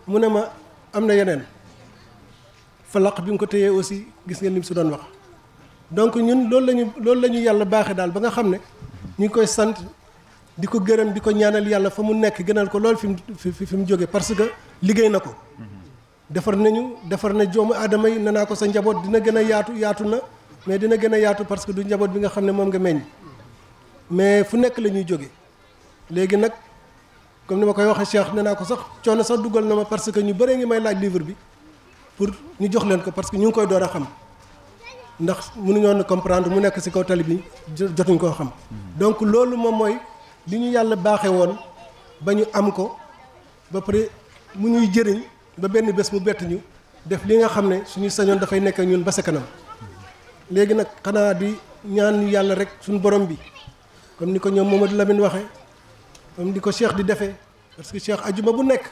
mu ne ma am na yeneen falaq bi nga ko téyee aussi gis ngeen li mu si doon wax donc ñun loolu la ñu yàlla baaxee daal ba nga xam ne ñu ngi koy sant di ko gërëm di ko ñaanal yàlla fa mu nekk gënal ko lool fi mu jógee parce que liggéey na ko defar na joomu aadama yi nee naa ko sa njaboot dina gën a yaatu na mais dina gën a yaatu parce que du njaboot bi nga xam ne moom nga meññ mais fu nekk la ñuy jóge léegi nag comme ni ma koy waxee Cheikh nee naa ko sax coono sax dugal na ma parce que ñu bëree ngi may laaj livre bi pour ñu jox leen ko parce que ñu ngi koy door a xam ndax mënuñoon comprendre mu nekk ci kaw tali bi jotuñ koo xam donc loolu moom mooy li ñu yàlla baaxee woon ba ñu am ko ba pare mu ñuy jëriñ ba benn bés mu bett ñu def li nga xam ne suñu sañoon dafay nekk ñun ba sa kanam léegi nag xanaa di ñaan yàlla rek suñu borom bi comme ni ko ñoom Mamadou Lamine waxee comme ni ko Cheikh di defee parce que Cheikh ajuma bu nekk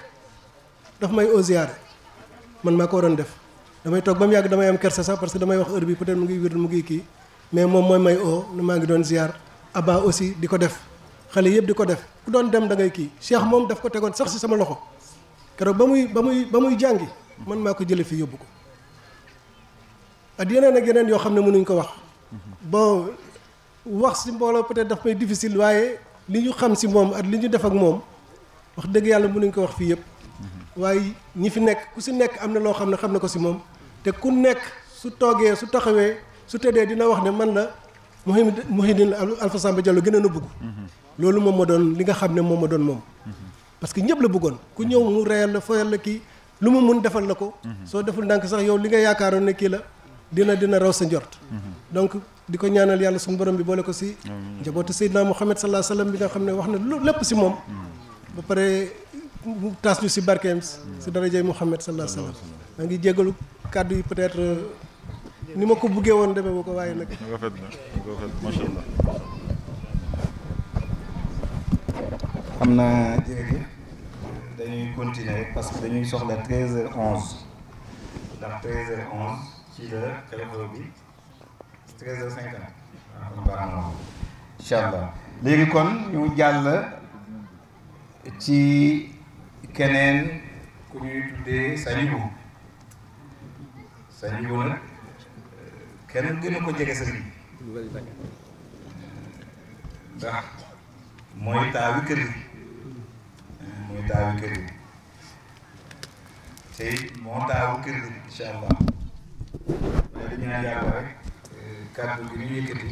daf may au ziyaare man maa ko waroon def damay toog ba mu yàgg damay am kersa sax parce que damay wax heure bi peut-être mu ngi wér mu ngi kii mais moom mooy may oo ne maa ngi doon ziyaar Abba aussi di ko def xale yëpp di ko def ku doon dem da ngay kii Cheikh moom daf ko tegoon sax si sama loxo keroog ba muy jàngi man maa ko jële fii yóbbu ko ak yeneen yoo xam ne mënuñ ko wax bon wax si mbooloo peut-être daf may difficile waaye li ñu xam si moom ak li ñu def ak moom wax dëgg yàlla mënuñ ko wax fii yëpp waaye ñi fi nekk ku si nekk am na loo xam ne ko si moom te ku nekk su toogee su taxawee su tëddee dina wax ne man la Mouhidine Alpha Samba Diallo gën a bëgg loolu moom ma doon li nga xam ne moom ma doon moom parce que ñëpp la bëggoon ku ñëw mu reyal la foyal la kii lu mu mun defal la ko soo deful ndànk sax yow li nga yaakaaroon ne kii la dina raw sa njort donc di ko ñaanal yàlla suñu borom bi boole ko si njabootu Seydina Muhammad sallallahu alayhi wa sallam bi nga xam ne wax na lu lépp si moom ba pare mu taas ñu si barkeem si darajay Muhammad sallallahu alayhi wa sallam maa ngi jégalu kàddu yi peut-être ni ma ko buggee woon demee bu ko waaye nag rafet na macha allah xam naa jërëjëf dañuy continuer parce que dañuy soxla 13h11 ndax 13h11 ci la xew-xew bi 13h50 waaw kon baax na incha allah léegi kon ñu jàll ci keneen ku ñuy tuddee Sanibou nag kenn gënu ko jege sëriñ ndax mooy taawi kër gi te moo taawu kër gi incha allah waaye dañu naan yàlla rek kàddu gi ñu yëkkati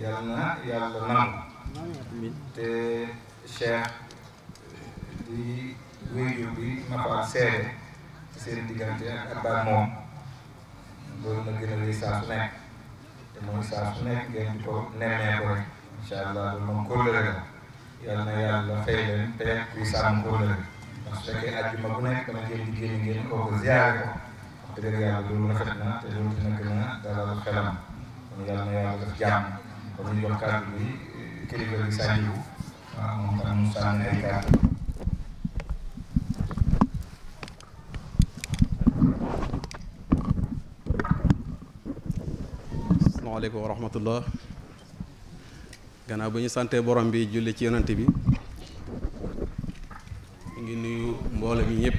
yàlla na yàlla nangu te Cheikh di wéyjur bi ma faal seede ci seen diggante ak Abba moom loolu na gën a lay saa su nekk te mooy saa su nekk ngeen di ko nemmee ko rek incha allah loolu moom kóllëre la yàlla na yàlla fay leen te kuy sàmm kóllëre ndax su fekkee àjjuma bu nekk dama ngeen di ngeen koo ko ziyaare ko wax dëgg yàlla loolu rafet na te loolu dina gën a dalal xelam kon yàlla na yàlla def jàmm kon ñu jox kàddu bi kilifa bi Sanibou waaw moom tam mu sànni ay kàddu. asalaamaaleykum wa rahmatullah gannaaw ba ñu santee borom bi julli ci yonante bi ñu ngi nuyu mbooloo mi ñëpp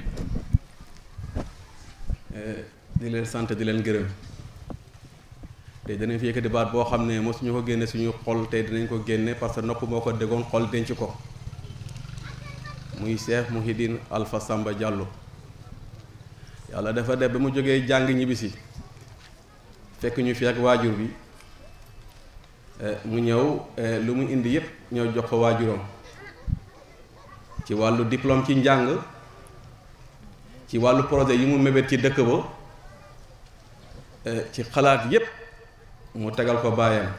di leen sant di leen gërëm te danañ fi yëkkati baat boo xam ne mosuñu ko génne suñu xol tey dinañ ko génne parce que nopp moo ko déggoon xol denc ko muy Cheikh Mouhidine Alpha Samba Diallo yàlla dafa def ba mu jógee jàng ñibbisi fekk ñu fi ak waajur bi mu ñëw lu mu indi yëpp ñëw jox ko waajuram ci wàllu diplôme ci njàng ci wàllu projet yi mu mébét ci dëkk ba ci xalaat yëpp mu tegal ko baayam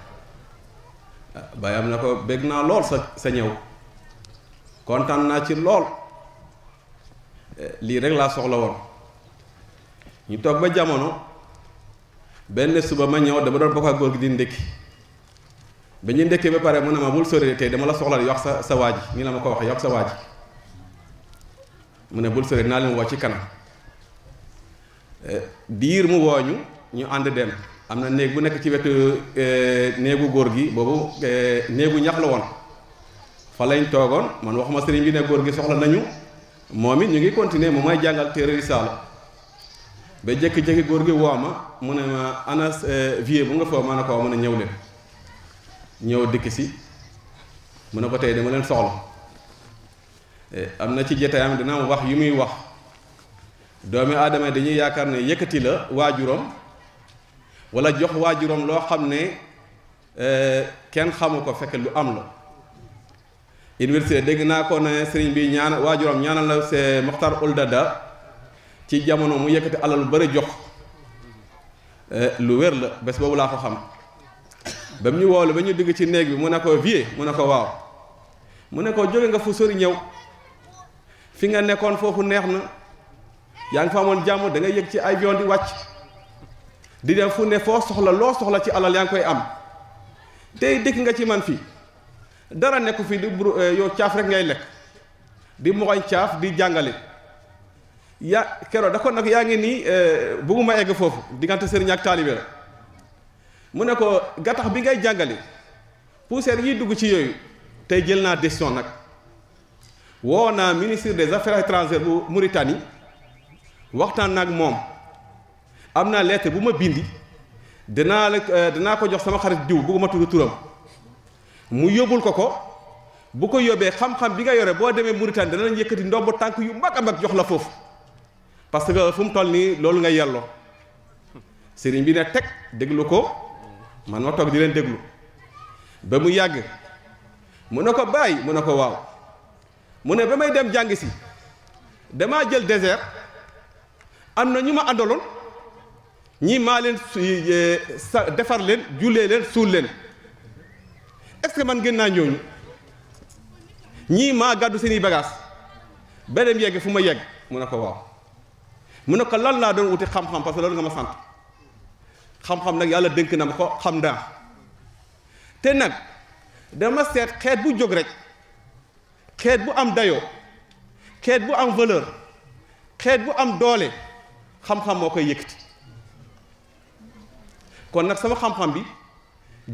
baayam na ko bég naa lool sa ñëw kontaan naa ci lool lii rek laa soxla woon ñu toog ba jamono benn suba ma ñëw dama doon bokk ak góor gi di ndékki ba ñu ndékkee ba pare mu ne ma bul sori tey dama la soxla yox sa waa ji nii la ma ko waxee yox sa waa ji mu ne bul sori naa leen woo ci kanam diir mu wooñu ñu ànd dem am na néeg bu nekk ci wetu néegu góor gi boobu néegu ñax la woon fa lañ toogoon man waxuma sëriñ bi ne góor gi soxla nañu moom it ñu ngi continuer mu may jàngal téere risaala ba jékki-jékki góor gi woo ma mu ne ma ana vie bu nga foo ma ne ko mën a ñëw leen ñëw dikk si mu ne ko tey dama leen soxla am na ci jotaayam dina am wax yu muy wax doomi aadama dañuy yaakaar ne yëkkati la waajuram wala jox waajuram loo xam ne kenn xamu ko fekk lu am la université dégg naa ko ne sëriñ bi ñaan waajuram ñaanal la c'est Mokhtar Ould Daddah ci jamono mu yëkkati alal lu bëri jox lu wér la bés boobu laa ko xam ba mu ñu woolu ba ñu digg ci néeg bi mu ne ko vie mu ne ko waaw mu ne ko jóge nga fu sori ñëw fi nga nekkoon foofu neex na yaa ngi fa amoon jàmm da nga yëg ci avion di wàcc di dem fu ne foo soxla loo soxla ci alal yaa ngi koy am tey dikk nga ci man fii dara nekku fii di yow caaf rek ngay lekk di moxoñ caaf di jàngale yaa keroog da ko nag yaa ngi nii bëgguma egg foofu diggante sëriñ ak taalibe la mu ne ko gattax bi ngay jàngale poussière yiy dugg ci yooyu tey jël naa décision nag woo naa ministre des affaires étrangères bu Mauritanie waxtaan nag moom am naa lettre bu ma bindi dinaa ko jox sama xarit diw bëgguma tudd turam mu yóbbul ko bu ko yóbbee xam-xam bi nga yore boo demee Mauritanie dana lañ yëkkati ndomb tànk yu mag a mag jox la foofu parce que fu mu toll nii loolu nga yelloo sëriñ bi ne teg déglu ko man ma toog di leen déglu ba mu yàgg mu ne ko bàyyi mu ne ko waaw mu ne ba may dem jàng si damaa jël désert am na ñu ma àndaloon ñii maa leen defar leen jullee leen suul leen est-ce que man gën naa ñooñu ñii maa gàddu seeni bagage ba dem yegg fu ma yegg mu ne ko waaw mu ne ko lan laa doon wuti xam-xam parce que loolu nga ma sant xam-xam nag yàlla dénk na ma ko xam naa te nag dama seet xeet bu jóg rek xeet bu am dayoo xeet bu am valeur xeet bu am doole xam-xam moo koy yëkkati kon nag sama xam-xam bi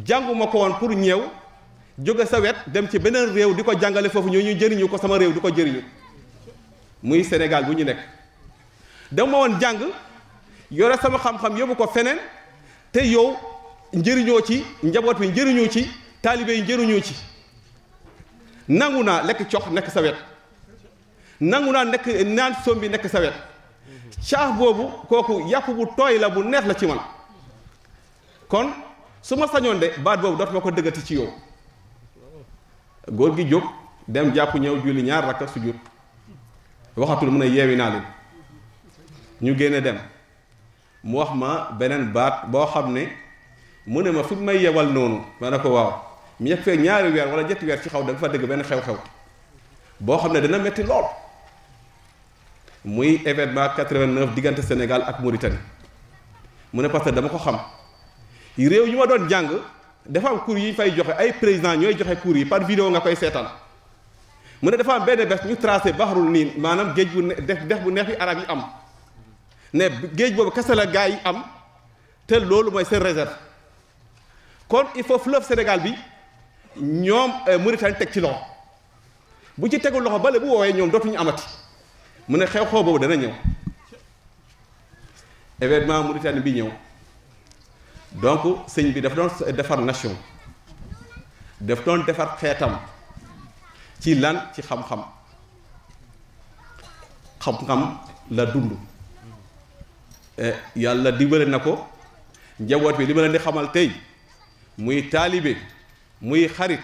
jànguma ko woon pour ñëw jóge sa wet dem ci beneen réew di ko jàngale foofu ñoo ñu jëriñu ko sama réew di ko jëriñu muy Sénégal bu ñu nekk dama woon jàng yore sama xam-xam yóbbu ko feneen te yow njëriñoo ci njaboot bi njëriñoo ci taalibe yi njëriñoo ci nangu naa lekk cox nekk sa wet nangu naa nekk naan sombi nekk sa wet caaf boobu kooku yàpp bu tooy la bu neex la ci man kon su ma sañoon de baat boobu dootuma ko dëggati ci yow góor gi jóg dem jàpp ñëw julli ñaar rakka sujjóot waxatul mun a yeewi naa leen ñu génne dem mu wax ma beneen baat boo xam ne mu ne ma fi may yebal noonu ma ne ko waaw mu yegg fee ñaari weer wala ñetti weer ci xaw da nga fa dégg benn xew-xew boo xam ne dana metti lool muy événement 89 diggante Sénégal ak Mauritanie mu ne parce que dama ko xam réew yu ma doon jàng dafa am cours yi ñu fay joxe ay président ñooy joxe cours yi par vidéo nga koy seetaan mu ne dafa am benn bés ñu tracé baxarul niin maanaam géej bu dex bu neex bi arab yi am ne géej boobu kese la gaa yi am te loolu mooy seen réserve kon il faut fleuve Sénégal bi ñoom Mauritanie teg ci loxo bu ci tegul loxo bale bu woowee ñoom dootuñu amati mu ne xew-xew boobu dana ñëw événement Mauritanie bi ñëw donc sëñ bi daf doon defar nation daf doon defar xeetam ci lan ci xam-xam xam-xam la dund yàlla dimbale na ko njaboot bi li ma leen di xamal tey muy taalibe muy xarit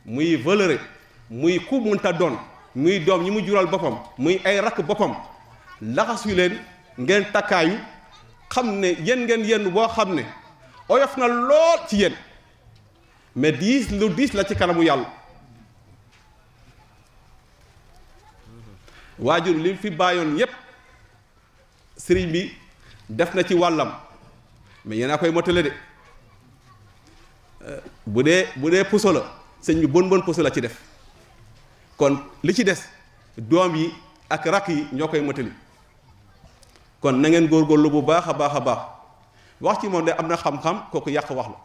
muy valeuré muy ku munta doon muy doom ñi mu jural boppam muy ay rakk boppam laxasu leen ngeen takkaayu xam ne yéen ngeen yenn boo xam ne oyof na lool ci yéen mais lu diis la ci kanamu yàlla waajur li fi bàyyoon yépp sëriñ bi def na ci wàllam mais yéen a koy motale de bu dee puso la sëñ bi bon puso la ci def kon li ci des doom yi ak rakk yi ñoo koy motali kon na ngeen góorgóorlu bu baax a baax a baax wax ci moom ne am na xam-xam kooku yàq wax la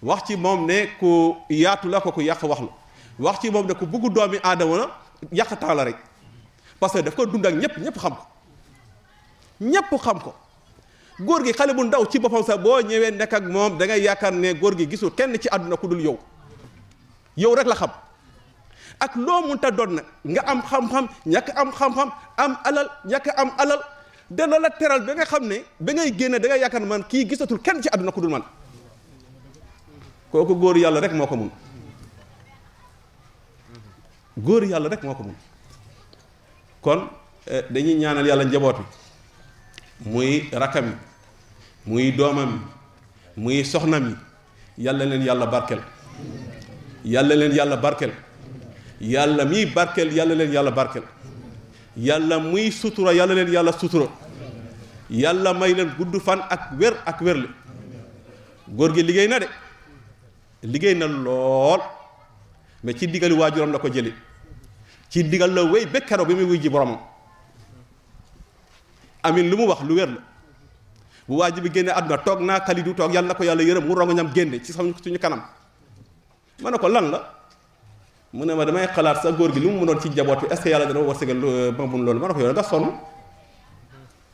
wax ci moom ne ku yaatu la kooku yàq wax la wax ci moom ne ku bugg doomi aadama la yàq temps la rek parce que daf ko dund ak ñëpp xam ko góor gi xale bu ndaw ci boppam sax boo ñëwee nekk ak moom da ngay yaakaar ne góor gi gisul kenn ci àdduna ku dul yow rek la xam ak loo mënta doon nag nga am xam-xam ñàkk am xam-xam am alal ñàkk am alal dana la teral ba nga xam ne ba ngay génne da ngay yaakaar ne man kii gisatul kenn ci àdduna ku dul man kooku góor yàlla rek moo ko mun góor yàlla rek moo ko mun kon dañuy ñaanal yàlla njaboot bi muy rakkam yi muy doomam yi muy soxnam yi yàlla leen yàlla barkel yàlla leen yàlla barkel yàlla miy barkel yàlla leen yàlla barkel yàlla muy sutura yàlla leen yàlla sutura yàlla may leen gudd fan ak wérle góor gi liggéey na de liggéey na lool mais ci digali waajuram la ko jëli ci digal la wéy ba keroog bi muy wuy ji boromam amin lu mu wax lu wér la bu waajib bi génne àdduna toog naa Kalidou toog yàlla na ko yàlla yërëm mu rongoñam génne ci suñu kanam ma ne ko lan la mu ne ma damay xalaat sa góor gi li mu mënoon ci njaboot bi est-ce que yàlla dana war sëgal ma mun loolu ma ne ko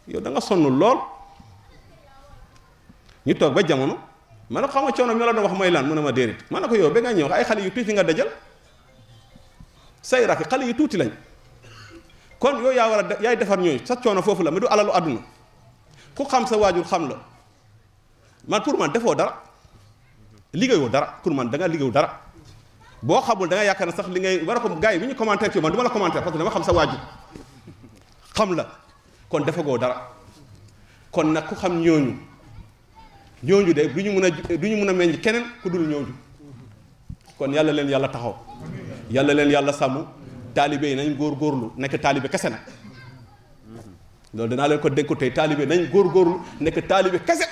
yow da nga sonn lool ñu toog ba jamono ma ne ko xam nga coono ñoo la doon wax mooy lan mu ne ma déedéet ma ne ko yow ba nga ñëw ay xale yu tuuti nga dajal say rakk xale yu tuuti lañ kon yow yaa war a yaay defar ñooñu sa coono foofu la mais du alalu àdduna ku xam sa waajur xam la man pour man defoo dara liggéeyoo dara pour man da nga liggéeyu dara boo xamul da nga yaakaar ne sax li ngay war a ko gars yi bi ñu commentaire ci man du ma la commentaire parce que dama xam sa waajur xam la kon defagoo dara kon nag ku xam ñooñu de du ñu mun a meññ keneen ku dul ñooñu kon yàlla leen yàlla taxaw yàlla leen yàlla sàmm taalibe yi nañ góorgóorlu nekk taalibe kese nag loolu danaa leen ko dénku tey taalibe nañ góorgóorlu nekk taalibe kese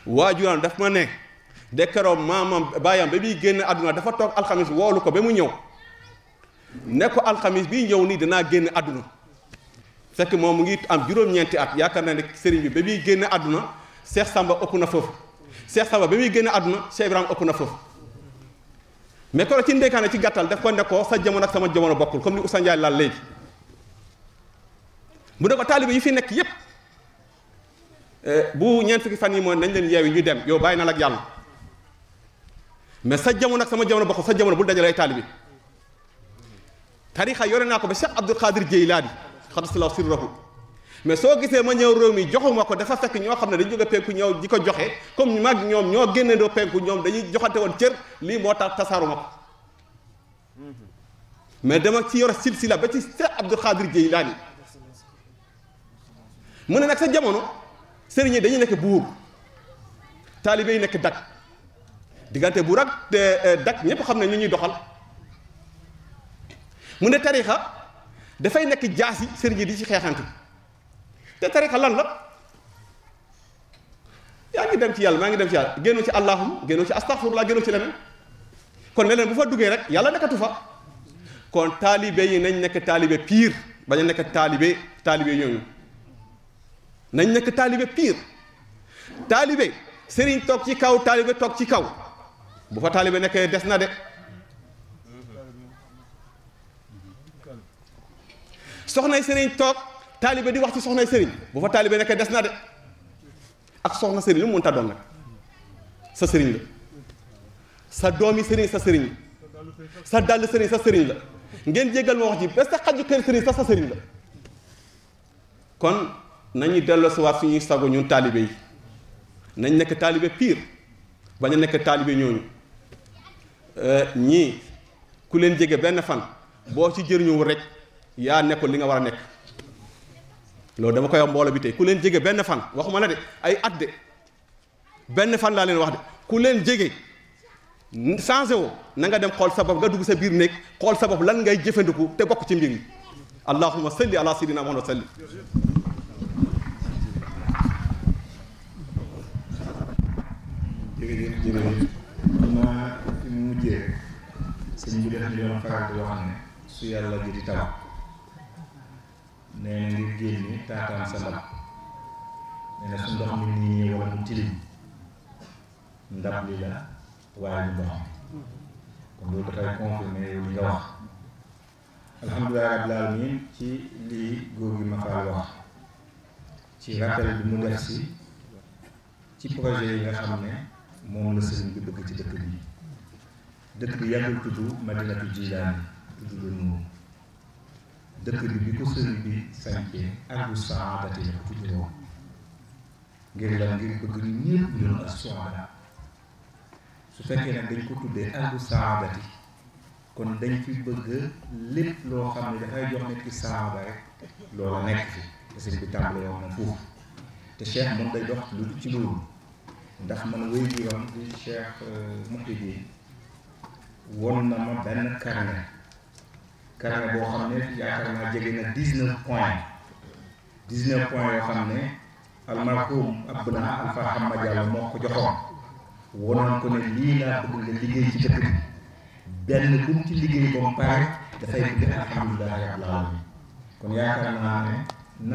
waajuraan daf ma ne dekkeroom maamam baayam ba muy génn àdduna dafa toog alxamis woolu ko ba mu ñëw ne ko alxamis bii ñëw nii danaa génn àdduna fekk moom mu ngi am juróom-ñeenti at yaakaar naa ne sëriñ bi ba muy génn àdduna Cheikh Samba ëpp na foofu Cheikh Samba ba muy génn àdduna Cheikh Ibrahima ëpp na foofu mais ko ci ndeykaane ci gàttal daf ko ne ko sa jamono ak sama jamono bokkul comme ni Oussa Ndiaye laal léegi mu ne ko taalibe yi fi nekk yépp bu ñeent fukki fan yi mooy nañ leen yeewi ñu dem yow bàyyi na la ak yàlla mais sa jamono ak sama jamono bokkul sa jamono bul dajale ay taalibe tarixa yore naa ko ba Cheikh Abdul Qadir Jeylaani xadisalaw sirrahu mais soo gisee ma ñëw réew mi joxuma ko dafa fekk ñoo xam ne dañu jóge penku ñëw di ko joxe comme mag ñoom ñoo génnandoo penku ñoom dañuy joxante woon cër lii moo tax tasaaruma ko mais dama ci yore silsila ba ci Cheikh Abdul Qadir Jeylaani mu ne nag sa jamono sëriñ yi dañuy nekk buur taalibe yi nekk dak diggante buur ak dak ñépp xam ne ñu ñuy doxal mu ne tarixa dafay nekk jaasi sëriñ yi di ci xeexante te tarixa lan la yaa ngi dem ci yàlla maa ngi dem ci yàlla génnu ci allahum génnu ci astaghfirullah génnu ci leneen kon leneen bu fa duggee rek yàlla nekkatu fa kon taalibe yi nañ nekk taalibe pire bañ a nekk taalibe ñooñu nañ nekk taalibe pire taalibe sëriñ toog ci kaw taalibe toog ci kaw bu fa taalibe nekkee des na de soxnay sëriñ toog taalibe di wax ci soxnay sëriñ bu fa taalibe nekkee des na de ak soxna sëriñ lu mu mënta doon nag sa sëriñ la sa doomi sëriñ sa sëriñ la sa dàll sëriñ sa sëriñ la ngeen jéggal ma wax ji ba sa xaju kër sëriñ sa sëriñ la kon nañu delloo si waat suñuy sago ñun taalibe yi nañ nekk taalibe pire bañ a nekk taalibe ñooñu ñii ku leen jege benn fan boo ci jëriñuwul rek yaa nekkul li nga war a nekk loolu dama koy wax mbooloo bi tey ku leen jege benn fan waxuma la de ay at de benn fan laa leen wax de ku leen jege changé woo na nga dem xool sa bopp nga dugg sa biir néeg xool sa bopp lan ngay jëfandiku te bokk ci mbir yi allahumma salli ala sayyidina Muhammad salli jërëjëf xam naa fi mu mujjee sëñ bi def li doon faral di wax ne su yàlla ji di taw nee na ngir génne taataan sa ndab nee na su ndox mi nii wala mu tilim ndab li la waaye lu ndox mi kon loolu dafay confirmer yow li nga wax alhamdulilah rabbil alamin ci lii góor gi ma faal wax ci rappel bi mu def si ci projet yi nga xam ne moom la sëriñ bi bëgg ci dëkk bi yàggul tudd Madinatu Jilaani tudd la noonu dëkk bi ko sëriñ bi sañcee ardu saadati la ko tudd woon ngir lan ngir bëgg ñëpp ñun ak suada su fekkee nag dañ ko tuddee ardu saadati kon dañ fi bëgg lépp loo xam ne dafay jox nit ki saada rek loola nekk fi te sëriñ bi tàmbale woon na foofu te Cheikh moom day dox lu ci loolu ndax man wéy juróom di Cheikh Mouhidine won na ma benn carnet boo xam ne yaakaar naa jege na 19 points yoo xam ne almarhum Abna Alpha Hamma Diallo moo ko joxoon wonoon ko ne lii laa bëgg nga liggéey ci dëkk bi benn bu mu ci liggéey ba mu pare dafay bëgg alhamdulilah rabbil alamin kon yaakaar naa ne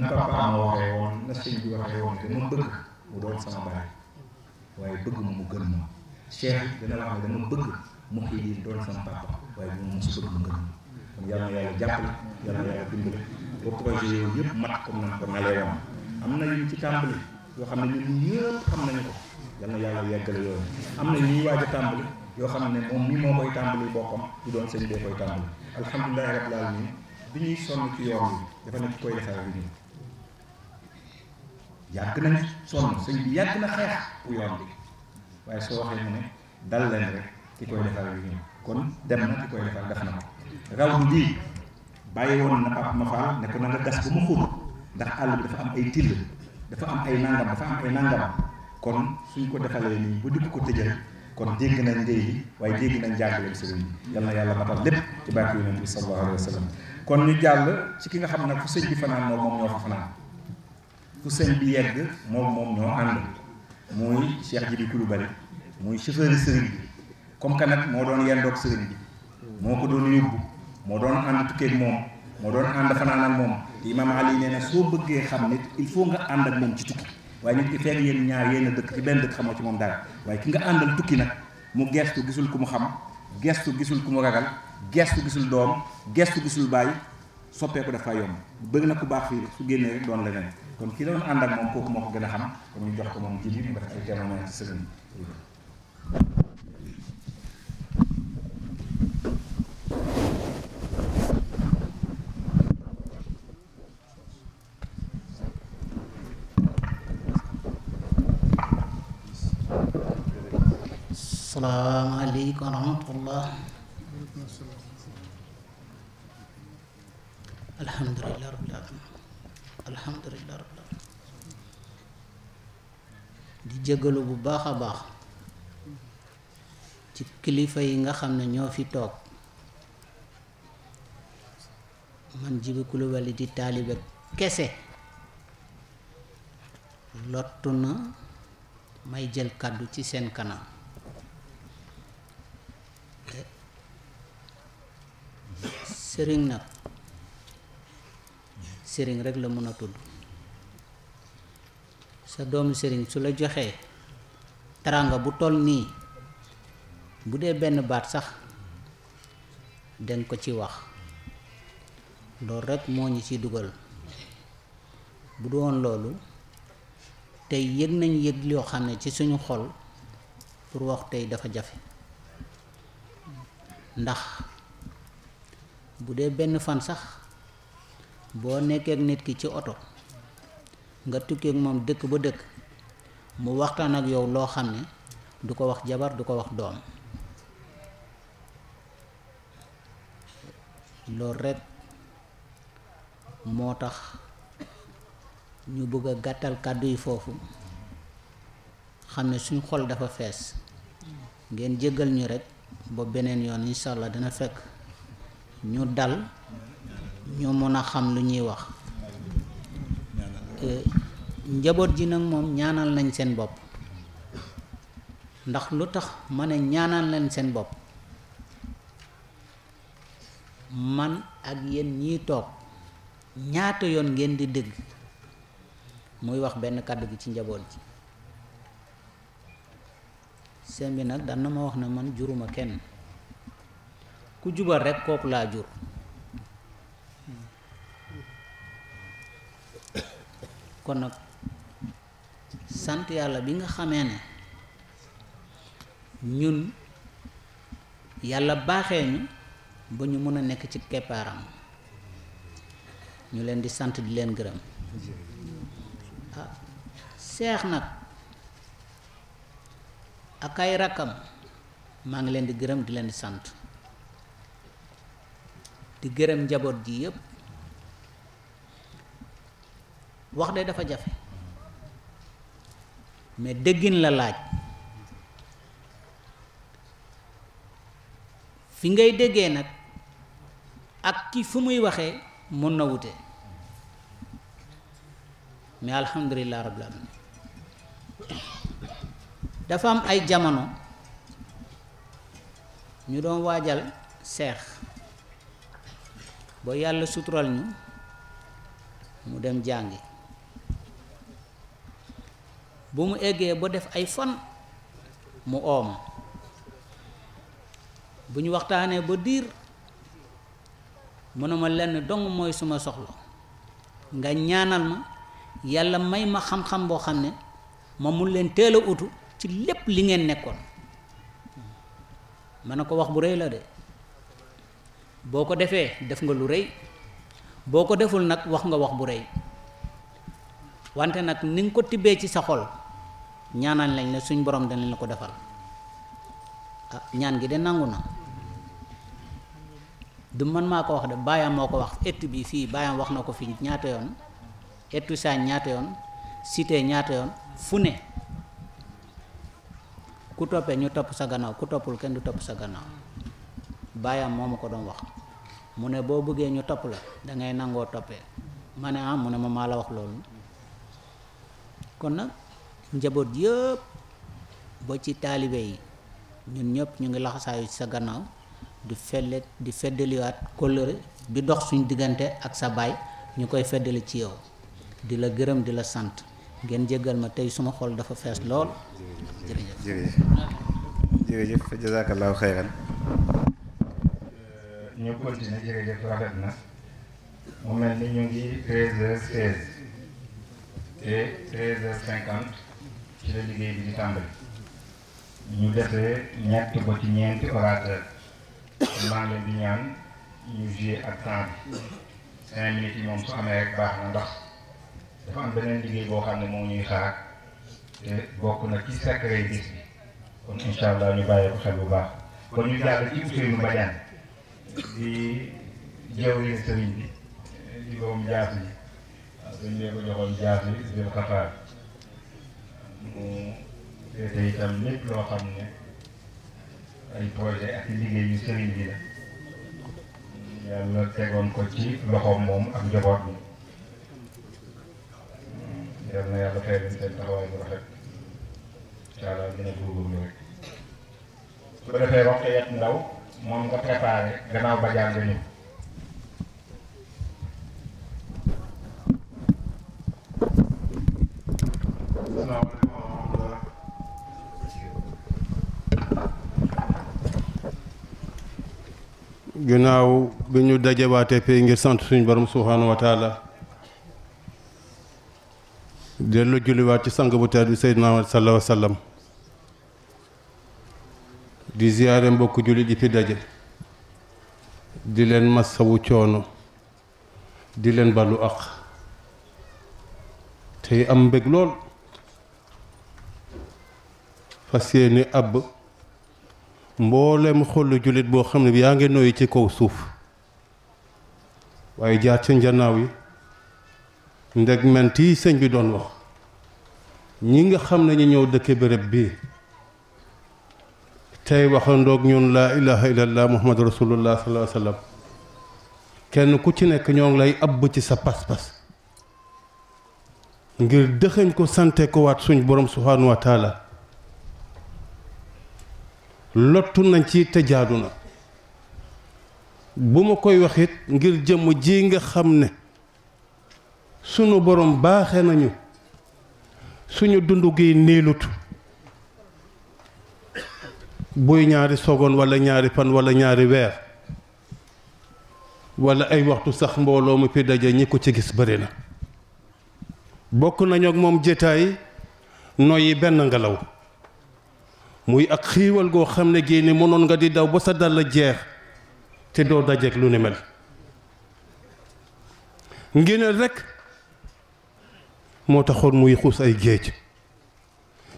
na papa ma waxee woon na sëñ bi waxee woon dama bëgg mu doon sama baay waaye bëgg mu gën ma Cheikh dana wax ne dama bëgg Mouhidine doon sama papa waaye bu ma mos bëgg mu gën ma kon yàlla na yàlla jàppale yàlla na yàlla dimbali ba projet yooyu yëpp mat comme nañ ko nalee woon am na yu ci tàmbali yoo xam ne ñun ñëpp xam nañu ko yàlla na yàlla yeggale yooyu am na ñuy waaj a tàmbali yoo xam ne moom mii moo koy tàmbali boppam du doon sëñ bee koy tàmbali alhamdulilahi rabbil alamin bi ñuy sonn ci yoon bi dafa nekk koy defar bi ñu yàgg nañ sonn sëñ bi yàgg na xeex bu yoon bi waaye soo waxee mu ne dal leen rek ki koy defar bi ñu kon dem na ki koy defar def na ko raw du bii bàyyi woon na Papa Mafal ne ko na nga gas ba mu xóot ndax àll bi dafa am ay till dafa am ay nangam kon suñ ko defalee nii bu dikk ko tëjal kon dégg nañ ndey li waaye dégg nañ jàngaleem sëriñ bi yal na yàlla matal lépp ci barke yonent bi sallallahu alayhi wa sallam kon ñu jàll ci ki nga xam nag fu sëñ bi fanaan moom ñoo fa fanaan fu sëñ bi yegg moom ñoo ànd muy Cheikh Jibi Coulibaly muy chauffeur sëriñ bi comme que nag moo doon yendoog sëriñ bi moo ko doon yóbbu moo doon ànd tukkeeg moom moo doon ànd fanaan ak moom te Imam Ali nee na soo bëggee xam nit il faut nga ànd ak moom ci tukki waaye nit ki fekk yéen ñaar yéen a dëkk ci benn dëkk xamoo ci moom dara waaye ki nga àndal tukki nag mu gestu gisul ku mu xam gestu gisul ku mu ragal gestu gisul doom gestu gisul bàyyi soppeeku dafa yomb bëgg na ku baax fii su génnee rek doon leneen kon ki doon ànd ak moom kooku moo ko gën a xam kon ñu jox ko moom ji bi mu def ay témoignage ci sëriñ bi. Assalamualaikum warahmatullah. Alhamdulillah rabbil alamin. Alhamdulillah rabbil alamin. Di jégalu bu baax a baax ci kilifa yi nga xam ne ñoo fi toog man Jibi Coulibaly di taalibe kese lottu na may jël kàddu ci seen kanam sëriñ nag sëriñ rek la mën a tudd sa doomu sëriñ su la joxee taranga bu toll nii bu dee benn baat sax danga ko ci wax loolu rek moo ñu ci dugal bu doon loolu tey yëg nañ yëg yoo xam ne ci suñu xol pour wax tey dafa jafe ndax bu dee benn fan sax boo nekkee ak nit ki ci oto nga tukkee ak moom dëkk ba dëkk mu waxtaan ak yow loo xam ne du ko wax jabar du ko wax doom loolu rekk moo tax ñu bëgg a gàttal kàddu yi foofu xam ne suñ xol dafa fees ngeen jéggal ñu rekk ba beneen yoon insha Allah dina fekk ñu dal ñu mën a xam lu ñuy wax njaboot ji nag moom ñaanal nañ seen bopp ndax lu tax ma ne ñaanal nañ seen bopp man ak yéen ñii toog ñaata yoon ngeen di dégg muy wax benn kàddu gi ci njaboot ji seen bi nag daan na ma wax ne man juruma kenn ku jubal rek kooku laa jur. kon nag sant yàlla bi nga xamee ne ñun yàlla baaxee ñu ba ñu mën a nekk ci keppaaram, ñu leen di sant di leen gërëm. ah seex nag ak ay rakkam maa ngi leen di gërëm di leen di sant, di gërëm njaboot ji yépp. wax de dafa jafe mais déggin la laaj. fi ngay déggee nag ak ki fu muy waxee mën na wute, mais alhamdulilah rabbil alamin. dafa am ay jamono ñu doon waajal seex ba yàlla sutural ñu mu dem jàngi. bu mu eggee ba def ay fan mu ooma, bu ñu waxtaanee ba diir mënuma lenn dong mooy suma soxla, nga ñaanal ma yàlla may ma xam-xam boo xam ne ma mun leen teel a utu ci lépp li ngeen nekkoon. ma ne ko wax bu rëy la de, boo ko defee def nga lu rëy, boo ko deful nag wax nga wax bu rëy, wante nag ni nga ko tibbee ci sa xol ñaanal lañ ne suñ borom danañ la ko defal. ah ñaan gi de nangu na, du man maa ko wax de, baayam moo ko wax. ëtt bi fii baayam wax na ko fi ñaata yoon, ëttu saañ ñaata yoon, cité ñaata yoon, fu ne. ku toppee ñu topp sa gannaaw, ku toppul kenn du topp sa gannaaw. baayam moo ma ko doon wax, mu ne boo bëggee ñu topp la dangay nangoo toppee. ma ne ah, mu ne ma maa la wax loolu. kon nag njaboot yëpp ba ci taalibe yi ñun ñëpp ñu ngi laxasaayu ci sa gannaaw di feddaliwaat kóllëre bi dox suñ diggante ak sa baay, ñu koy feddali ci yow, di la gërëm di la sant. ngeen jéggal ma tey suma xol dafa fees lool. jërëjëf jërëjëf jazakallahu xayran. ñu continuer. jërëjëf rafet na. mu mel ni ñu ngi 13h16 te 13h50 ci la liggéey bi di tàmbali. ñu defee ñett ba ci ñeenti orateur. maa ngi leen di ñaan ñu jouer ak temps bi 5 minutes yi moom su amee rek baax na, ndax dafa am beneen liggéey boo xam ne moo ñuy xaar te bokk na ci secret bis bi, kon incha allah ñu bàyyi ko xel bu baax. kon ñu jàll ci Ousseynou Badiane di jawriñ sëriñ bi di boom jaas yi. waaw dañ lee ko joxoon jaas yi Zul Xafaar mu féete itam lépp loo xam ne ay projet ak liggéey yu sëriñ bi la, yàlla tegoon ko ci loxoom moom ak njaboot bi. yal na yàlla fay leen seen taxawaay bu rafet. incha allah dina góorgóorlu rek. su ko defee waxtu yet ndaw moom nga préparé gannaaw ba jàng ñu. ginnaaw bi ñu dajewaatee fii ngir sant suñu borom subhaanahu wa taala, dellu julliwaat ci sang bu tedd bi Seydina Muhammad sallallahu alayhi wa sallam, di ziyaare mbokku julli di fi daje, di leen masawu coono, di leen balu ak tey am mbég lool fas yéene àbb mboolem xollu jullit boo xam ne bi yaa ngi noyyi ci kaw suuf, waaye jaar ci njanaaw yi ndeg ment yi sëñ bi doon wax, ñi nga xam ne ñu ñëw dëkke béréb bii tey waxandoog ñun laa ilaha illallah muhammadu rasulullah sallallahu alayhi wa sallam, kenn ku ci nekk ñoo ngi lay àbb ci sa pas-pas ngir dëxëñ ko sante ko waat suñ borom subhanahu wa taala. lottu nañ ci te jaadu na bu ma koy waxit ngir jëmm ji nga xam ne sunu borom baaxe nañu suñu dund gi niilut buy ñaari sogoon walla ñaari fan walla ñaari weer walla ay waxtu sax mbooloo mu fi daje ñi ko ci gis bëri na bokk nañu ak moom jétaay noyyi benn ngelaw muy ak xiiwal goo xam ne génne mënoon nga di daw ba sa dal la jeex te doo dajeek lu ni mel ngéneel rekk moo taxoon muy xuus ay géej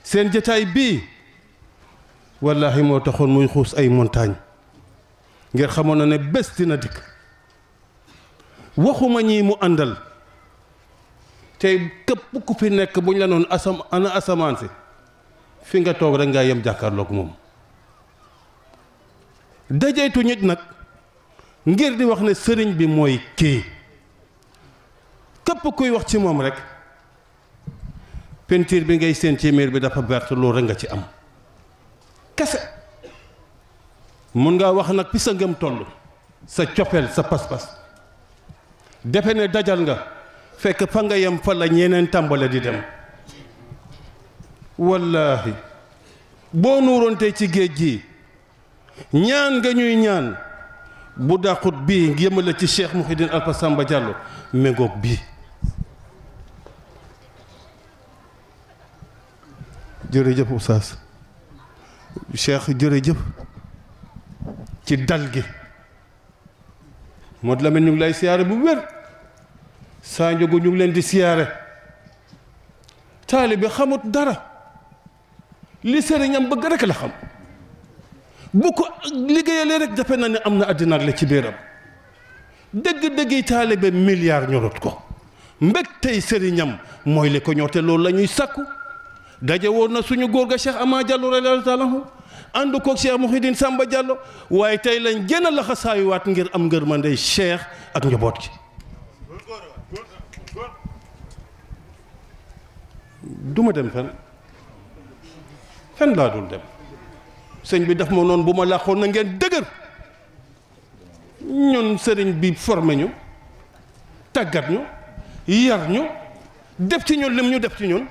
seen jataay bii wallaahi moo taxoon muy xuus ay montagne ngir xamoon na ne bés dina dikk waxuma ñii mu àndal te képp ku fi nekk bu ñu la noon ana asamaan si fi nga toog rek ngaa yem jàkkaarloog moom dajeetu nit nag ngir di wax ne sëriñ bi mooy kii képp kuy wax ci moom rek pentiir bi ngay seen ci miir bi dafa vert loolu rek nga ci am kese mun ngaa wax nag fi sa ngëm toll sa cofeel sa pas-pas defe ne dajal nga fekk fa nga yem fa la ñeneen tàmbale di dem wallaahi boo nuuroonte ci géej gi ñaan nga ñuy ñaan bu dàqut bii yëmale ci Cheikh Mouhidine Alpha Samba Diallo méngoog bii jërëjëf Oustaz Cheikh jërëjëf ci dal gi Modou Lamine ñu ngi lay siyaare bu wér saa njogu ñu ngi leen di siyaare taalibe xamut dara li sëriñam bëgg rek la xam bu ko liggéeyalee rek defe na ne am na àddina ak la ci biiram dëgg-dëgg taalibe milliard ñorut ko mbég tey sëriñam mooy li ko ñor te loolu la ñuy sàkku daje woon na suñu góor ga Cheikh Ama Diallo radiyallahu taala anhu ànd koog Cheikh Mouhidine Samba Diallo waaye tey lañ gën a laxasaayuwaat ngir am ngërmande Cheikh ak njaboot gi duma dem fen laa dul dem sëñ bi daf ma noonu bu ma làqoon na ngeen dëgër ñun sëriñ bi formé ñu tàggat ñu yar ñu def ci ñun lim ñu def ci ñun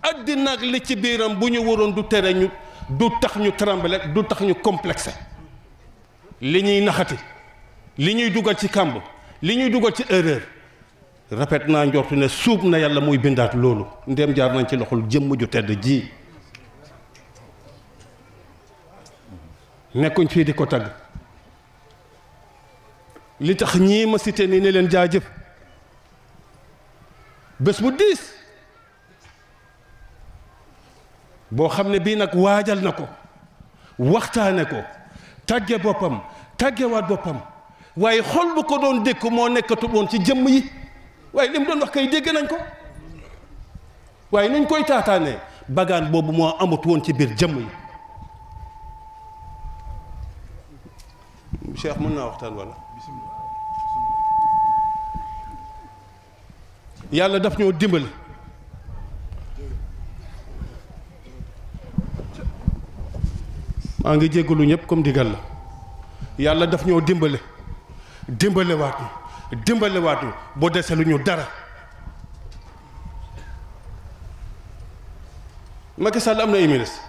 àddina ak li ci biiram bu ñu waroon du tere ñu du tax ñu tremble du tax ñu complexé li ñuy naxati li ñuy dugal ci kàmb li ñuy dugal ci erreur rafet naa njortu ne suub na yàlla muy bindaat loolu ndéem jaar nañ ci loxol jëmm ju tedd ji nekkuñ fii di ko tagg li tax ñii ma cité nii ne leen jaajëf bés bu diis boo xam ne bii nag waajal na ko waxtaane ko tàgge boppam tàggewaat boppam waaye xol bu ko doon dékku moo nekkatu woon ci jëmm yi waaye li mu doon wax kay dégg nañ ko waaye nuñ koy taataanee bagaan boobu moo amut woon ci biir jëmm yi Cheikh mën naa waxtaan walla yàlla daf ñoo dimbali maa ngi jéggalu ñëpp comme digal la yàlla daf ñoo dimbalewaat ñu boo dese lu ñu dara Macky Sall am na ay ministre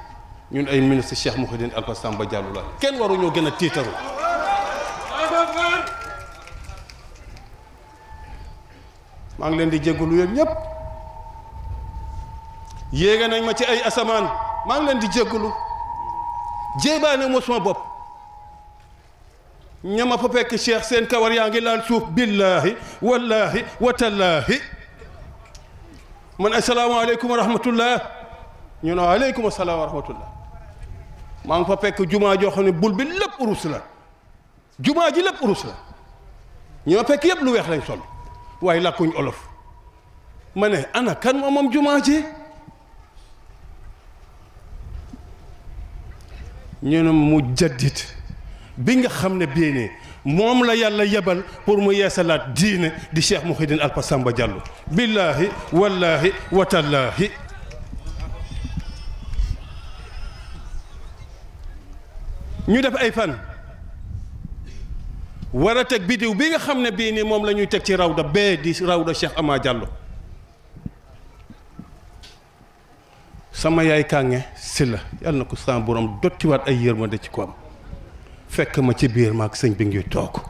ñun ay ministre Cheikh Mouhidine Alpha Samba Diallo la kenn waruñoo gën a tiitaru maa ngi leen di jéggalu yéen ñëpp yéega nañ ma ci ay asamaan maa ngi leen di jéggalu jéebaane moo sama bopp ñama fa fekk Cheikh seen kawar yaa ngi laal suuf billaahi wallaahi watallaahi man asalaamaaleykum wa rahmatullah ñu ne waaleykum asalaam wa rahmatullah maa ngi fa fekk jumaa joo xam ne bul bi lépp urus la jumaa ji lépp urus la ñi ma fekk yëpp lu weex lañ sol waaye làkkuñ olof ma ne ana kan moom jumaa ji ñu ne mu jaddit bi nga xam ne bii ne moom la yàlla yebal pour mu yeesalaat diine di Cheikh Mouhidine Alpha Samba Diallo billaahi wallaahi watallaahi ñu def ay fan war a teg bidiw bi nga xam ne bii nii moom la ñuy teg ci rawda bee di rawda Cheikh Ama Diallo sama yaay kànge si la yàlla na ko sama borom dottiwaat ay yërmande ci ko am fekk ma ci biir maag sëñ bi ngi toog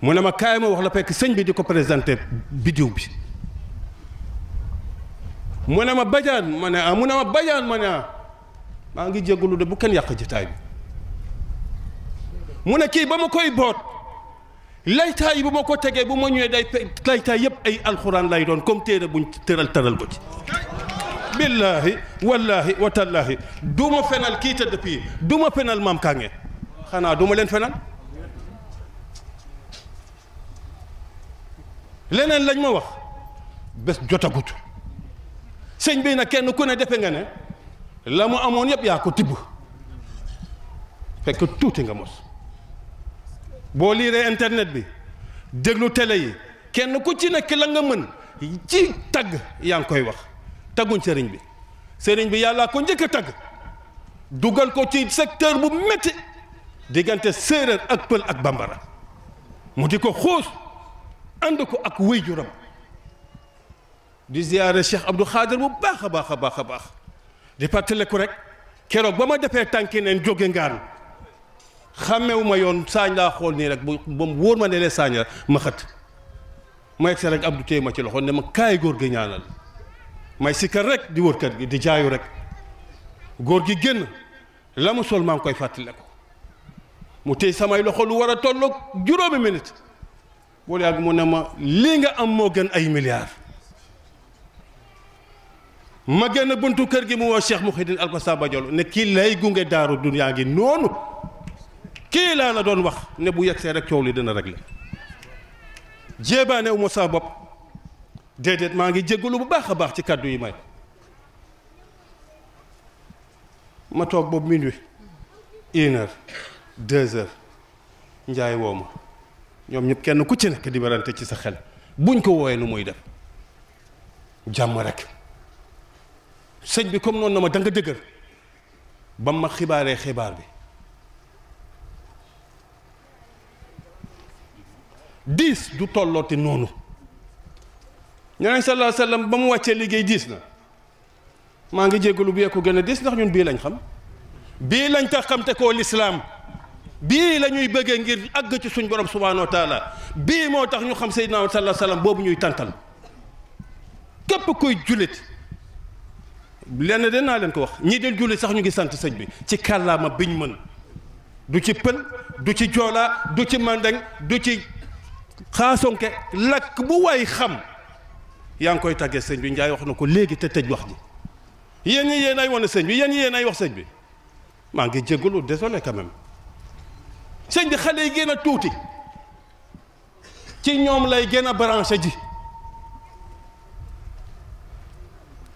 mu ne ma kaay ma wax la fekk sëñ bi di ko présenté biddiw bi mu ne ma bajaan ma ne ah mu ne ma bajaan ma ne ah maa ngi jégalu de bu kenn yàq jitaay bi mu ne kii ba ma koy boot laytaay yi bu ma ko tegee bu ma ñëwee day laytaay yëpp ay alxuraan lay doon comme téere buñ tëral ko ci billaahi wallaahi wa tallaahi du ma fenal kii tëdd fii du ma fenal maam Kange xanaa du ma leen fenal leneen lañ ma wax bés jotagut sëñ bi nag kenn ku ne defe nga ne la mu amoon yëpp yaa ko tibb fekk tuuti nga mos boo liiree internet bi déglu télé yi kenn ku ci nekk la nga mën ci tagg yaa ngi koy wax tagguñ sëriñ bi yàllaa ko njëkk a tagg dugal ko ci secteur bu métti diggante séeréer ak pël ak bambara mu di ko xuus ànd ko ak wéyjuram di ziyaare Cheikh Abdou Khadir bu baax a baax a baax a baax di fàttaliku rek keroog ba ma defee tànki neen jóge ngaan xàmmewu ma yoon saañ laa xool nii rek ba mu wóor ma ne lee saañ la ma xët ma egsi rek Abdou téye ma ci loxo ne ma kaay góor gi ñaanal may sikkar rek di wër kër gi di jaayu rek góor gi génn la mu sol maa ngi koy fàttaliku mu téye samay loxo lu war a tolloog juróomi minute boolu yàgg mu ne ma lii nga am moo gën ay milliards ma génn buntu kër gi mu woo Cheikh Mouhidine Albassa Badiolo ne kii lay gunge daaru duniyaa ngi noonu kii laa la doon wax ne bu yegsee rek coow li dina réglé jéebaanewu ma saa bopp déedéet maa ngi jéggalu bu baax a baax ci kàddu yi may ma toog boobu minuit 1 heure 2 heures njaay woo ma ñoom ñëpp kenn ku ci nekk di werante ci sa xel buñ ko wooyee nu muy def jàmm rek sëñ bi comme noonu na ma da nga dëgër ba ma xibaaree xibaar bi 10 du tolloote noonu ñeneen sallallahu alayhi wa sallam ba mu wàccee liggéey 10 na maa ngi jéggalu bi ko gën a 10 ndax ñun bii lañ xam bii lañ tax xam te koo lislaam bii la ñuy bëggee ngir àgg ci suñ borom subhaanahu wa taala bii moo tax ñu xam Seydina sallallahu alayhi wa sallam boobu ñuy tàntal képp kuy jullit lenn de naa leen ko wax ñii del jullit sax ñu ngi sant sëñ bi ci kàllaama biñ mën du ci pël du ci joolaa du ci mandeng du ci xaasonke lakk bu waay xam yaa ngi koy tàggee sëñ bi Njaay wax na ko léegi te tëj wax ji yéen ñi yéen ay wane sëñ bi yéen ñi yéen ay wax sëñ bi maa ngi jéggalu désolé quand même sëñ bi xale yi gën a tuuti ci ñoom lay gën a branché ji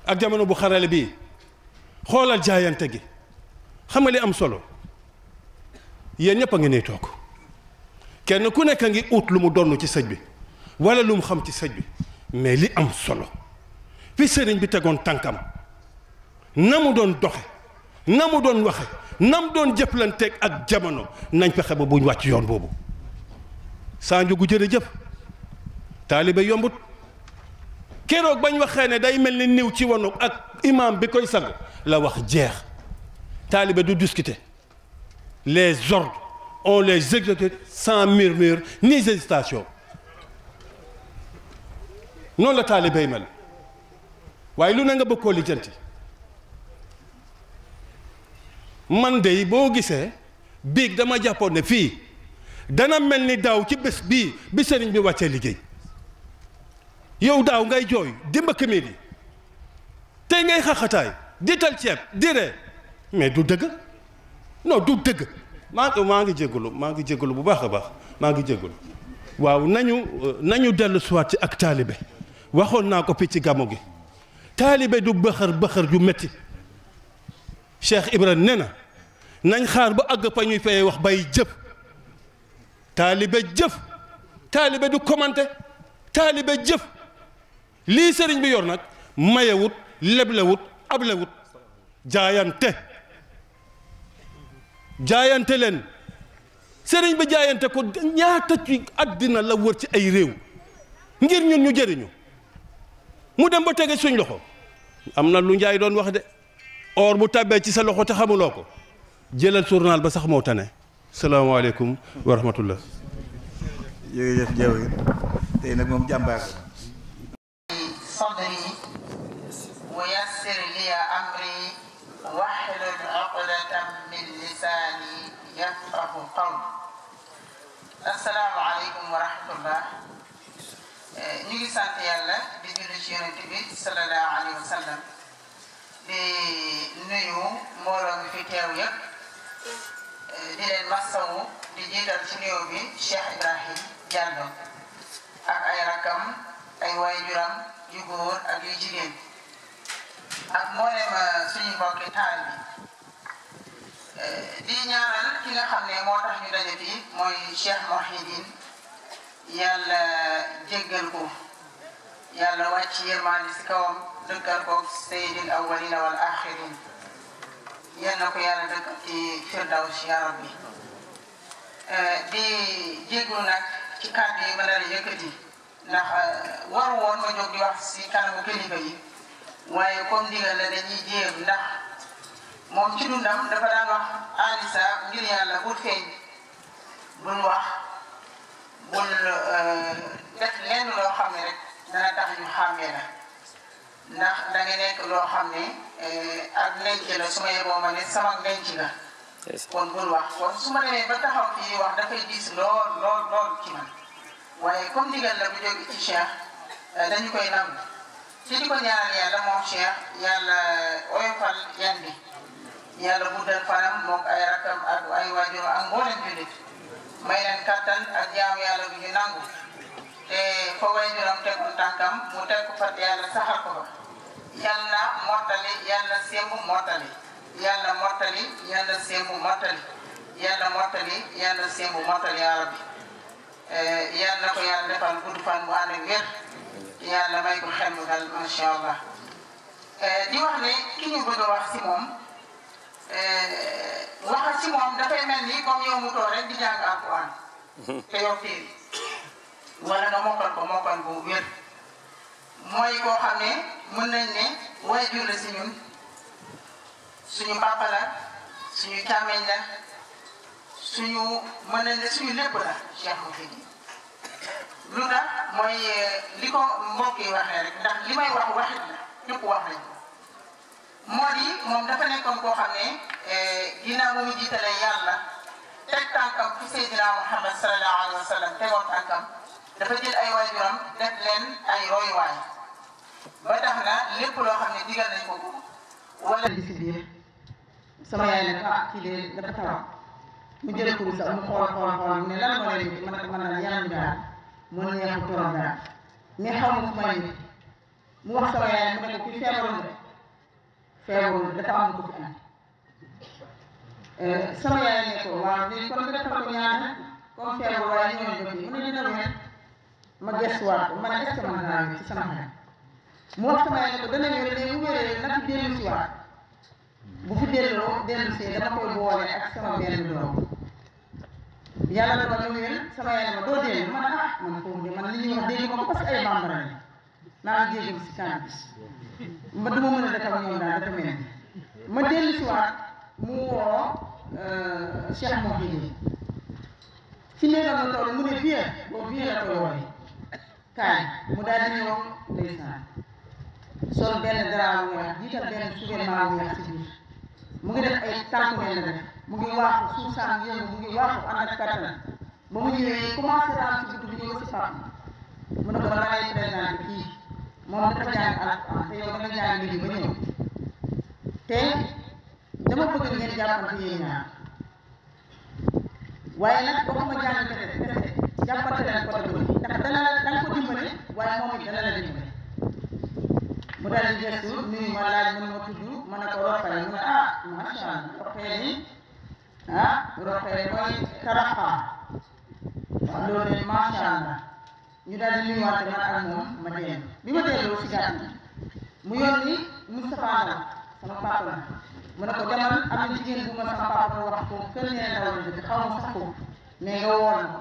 ak jamono bu xarale bii xoolal jaayante gi xam nga li am solo yéen ñëpp a ngi nii toog kenn ku nekk a ngi ut lu mu donn ci sëñ bi wala lu mu xam ci sëñ bi mais li am solo fi sëriñ bi tegoon tànkam na mu doon doxe na mu doon waxe na mu doon jëflanteeg ak jamono nañ fexe ba buñ wàcc yoon boobu saa njugu jërëjëf taalibe yombut keroog bañ waxee ne day mel ni niw ci wanu ak imam bi koy sang la wax jeex taalibe du discuter les ordres on les exécute sans murmure ni hésitation noonu la taalibe mel waaye lu na nga bëgg koo lijjanti man de boo gisee biig dama jàppoon ne fii dana mel ni daaw ci bés bii bi sëriñ bi wàccee liggéey yow daaw ngay jooy di mbëkk mi di tey ngay xaxataay di tal ceeb di ree mais du dëgg non du dëgg maa ngi jégalu bu baax a baax maa ngi jégalu waaw nañu dellu siwaat ci ak taalibe waxoon naa ko fii ci gàmmu gi taalibe du bëxër ju metti Cheikh Ibrahima nee na nañ xaar ba àgg fa ñuy fayee wax bay jëf taalibe jëf taalibe du commenté taalibe jëf lii sëriñ bi yor nag mayewut leblewut ablewut jaayante leen sëriñ bi jaayante ko ñaata ci àddina la wër ci ay réew ngir ñun ñu jëriñu mu dem ba tege suñ loxo am na lu Njaay doon wax de or bu tàbbee ci sa loxo te xamuloo ko jëlal journal ba sax moo tane salaamaaleykum wa rahmatullah jërëjëf jaww tey nag moom jàmbaar صدري ويسر لي أمري واحلل عقدة من لساني يفقه قولي. السلام عليكم ورحمة الله. ñu ngi sant yàlla di julli ci yonent bi sallallahu alayhi wa sallam di nuyu mbooloo mi fi teew yëpp di leen massawu di jiital ci nuyoo bi Cheikh Ibrahim Diallo ak ay rakam ay waajuram yu góor ak yu jigéen ak mboolem suñu mbokki taal bi di ñaanal ki nga xam ne moo tax ñu daje fii mooy Cheikh Mouhidine yàlla jéggal ko yàlla wàcc yërmaande si kawam dëkkal ko sayyidil awwalina wal axirin yal na ko yàlla dëkkal ci firdaws ya rabbi di jéglu nag ci kàddu yi ma dara yëkkati ndax waru woon ma jóg di wax si kanamu kilifa yi waaye comme ndigal la dañuy jéem ndax moom ci dundam dafa daan wax Alisa ngir yàlla bul feeñ bul wax bul def lenn loo xam ne rek dana tax ñu xàmmee la ndax da nga nekk loo xam ne ak ndenc la su ma yeboo ma ne sama ndenc la kon bul wax kon su ma demee ba taxaw fii wax dafay diis lool lool lool ci man waaye comme ndigal la bu jóge ci Cheikh dañu koy nangu te di ko ñaanal yàlla moom Cheikh yàlla oyofal yan bi yàlla guddal fanam moom ay rakam ak ay waajur ak mboolem jullit may leen kattan ak jaamu yàlla bu ñu nangu te fa waajuram tegul tànkam mu teg ko fa yàlla saxal ko fa yàlla mottali yàlla sémbu mottali yàlla mottali yàlla sémbu mottali yàlla mottali yàlla sémbu mottali yaa rabbi yàlla na ko yàlla defal gudd fan bu ànd ak wér yàlla may ko xel mu dal macha allah di wax ne ki ñu bëgg a wax si moom waxal si moom dafay mel ni comme yow mu toog rek di jàng alquran te yow téere wala nga mokkal ko mokkal bu wér mooy koo xam ne mën nañ ne waajur la si ñun suñu papa la suñu càmmeñ la suñu mën nañ ne suñu lépp la Cheikh Mouhidine lu tax mooy li ko mbokk yi waxee rek ndax li may wax waxit la ñëpp wax nañ ko moo di moom dafa nekkoon koo xam ne ginnaaw bu mu jiitale yàlla teg tànkam fi Seydina Muhammad sallallahu alayhi wa sallam tegoon tànkam dafa jël ay waajuram def leen ay royuwaay ba tax na lépp loo xam ne digal nañ ko wala di si biir sama yaay nag kii de dafa taw mu jël ko sax mu xool mu ne lan moo leen di mën na yaram daal moo neexu torom daal mais xaw ma fu may nit mu wax sama yaay mu ne ko kii feebarul dafa am ko fi am sama yaay ne ko waaw léegi kon nga defal ko ñaan comme feebar waaye ñëw na fii mu ne dina wér ma gëstuwaat ko ma ne est-ce que mën naa wér ci sama xel mu wax sama yaay ne ko dana wér mais bu wéree na fi dellu si waat bu fi dellu see dama koy boole ak sama benn doom yàlla dafa ma wér sama yaay ne ma doo dellu ma ne man foofu de man li ñuy wax dégg ma ko parce que ay bambara lañ naa ngi jéegul si kan ma duma mën a def ak ñoom daal dafa mel ma dellu si waat mu woo Cheikh Mouhidine ci néegam la toll mu ne vieux boobu vieux la koy wooye kaay mu daal di ñëw ndeysaan sol benn drap bu weex jiital benn souverainement bu weex ci biir mu ngi def ay tànku neen la def mu ngi waaxu suuf saa ngi yëngu mu ngi waaxu ànd ak kattan ba mu ñëwee commencé raam ci buntu bi ñëw si papa mu ne ko dama lay présenté kii moom dafa jàng alquran te yow da nga jàng léegi ba ñëw te dama bëgg ngeen jàppante yéen ñaar waaye nag waxuma jàng kese jàppante leen côté boobu ndax dana ko dimbale waaye moom it dana la dimbale mu daal di gëstu nuyu ma laaj mu ne ma tudd ma ne ko roqee mu ne macha allah roqee ni roqee mooy taraqa waaw loolu de macha allah ñu daal di nuyuwante man ak moom ma dellu bi ma delloo si gàtt mu yónni Moustapha Ndaw sama papa la mu ne ko demal am na jigéen bu ma sama papa wax foofu kër nee ndaw la dëkk xaw ma sax foofu mais nga woon na ko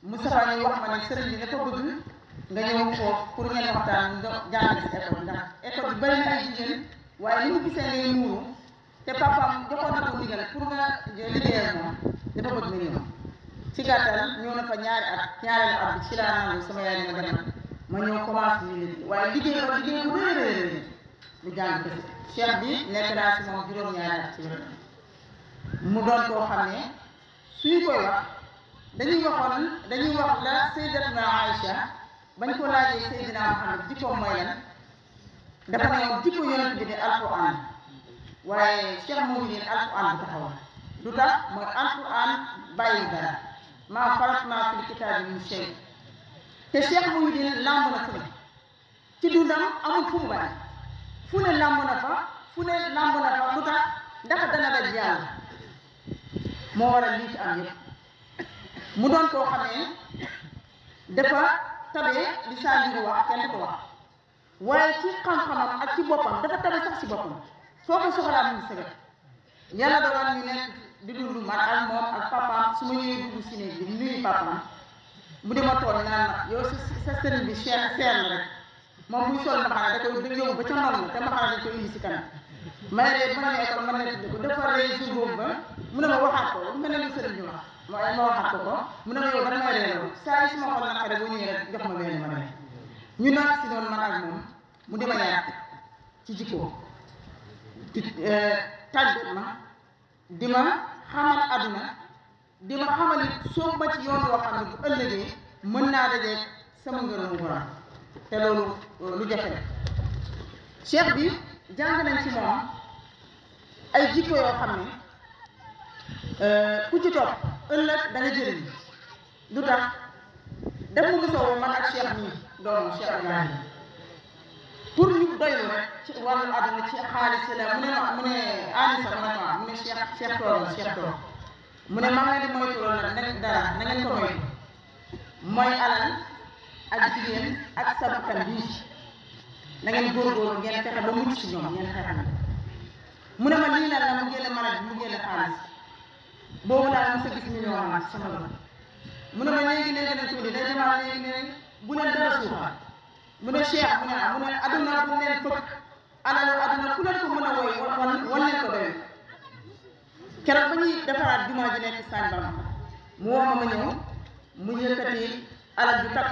Moustapha ñu wax ma ne sëriñ bi dafa bëgg nga ñëw foofu pour ngeen waxtaan nga jàng si école ndax école bi bëri na ay jigéen waaye li mu gisee ngay muuru te papaam joxoon na ko ndigal pour nga liggéeyal moom dafa bëgg nga ñëw ci gàttal ñëw na fa ñaari at ñaareelu at bi ci laa nangu sama yaay ni ma demal ma ñëw commencé ñu liggéey waaye liggéey ba liggéey bu rëy lu jàng kese cheikh bi nekk naa si moom juróom-ñaari at ci wér mu doon koo xam ne suñu koy wax dañuy wax la Sayyidatuna Aïcha bañ ko laajee Seydina Muhammad jikkoom mooy lan dafa ne woon jikko yonent bi ne alquran waaye cheikh moomu leen alquran bu taxaw lu tax mooy alquran bàyyi dara maa faratnaa fil kitaabi min shay te cheikh moomu leen lamb na fu ne ci dundam amul fu mu bari fu ne lamb na fa lu tax ndax dana daj yàlla moo waral lii ci am yëpp mu doon koo xamee dafa tabee li saa njiru wax kenn ko wax waaye ci xam-xamam ak ci boppam dafa tabe sax ci boppam soo ko soxlaa mu ngi sëgat yàlla dogal ñu nekk di dund man ak moom ak papaam su ma ñëwee dugg si néeg bi nuyu papaam mu di ma tooñ naan ma yow sa sëriñ bi seer la rek moom buy sol mbaxana da koy yóbbu ba ca ndong la te mbaxana dañ koy indi si kanam may de bu ma nee école ma nekk ko dafa rëy jour boobu ba mu ne ma waxaat ko lu mel ne lu sëriñ bi wax ma waxaat ko mu ne ma yow danga may reeloo saa yi suma xol naqare bu ñëwee rek jox ma benn ma ree ñu nekk si noonu man ak moom mu di ma yar ci jikko tàggat ma di ma xamal àdduna di ma xamal it soo ba ci yoon woo xam ne bu ëllëgee mën naa dajeeg sama ngërëmu borom te loolu lu jafe la cheikh bi jàng nañ ci moom ay jikko yoo xam ne ku ci topp ëllëg da nga jëriñ lu tax def mu musoo man ak cheikh nii doomu cheikh Ibrahima pour ñu doylu rek ci wàllu àdduna ci xaalis la mu ne Anissa mu ne cheikh toog mu ne maa ngi di moytu loolu nag dara na ngeen ko moytu mooy alal ak jigéen ak sa bakkan bii na ngeen góorgóorlu ngeen fexe ba mucc ci ñoom ngeen xeexal mu ne ma lii nag la mu génne malade mu génne xaalis boobu daal mos a gis million am sama bopp mu ne ma léegi nañ ko indi day demaat léegi bu leen dara suuxal mu ne cheikh mu ne aduna bu leen fëkk alalu aduna ku leen ko mën a woy wan leen ko doy keroog ba ñuy defaraat jumaa ji nekk Sañ Bamba mu woo ma ñëw mu yëkkati alal ju takk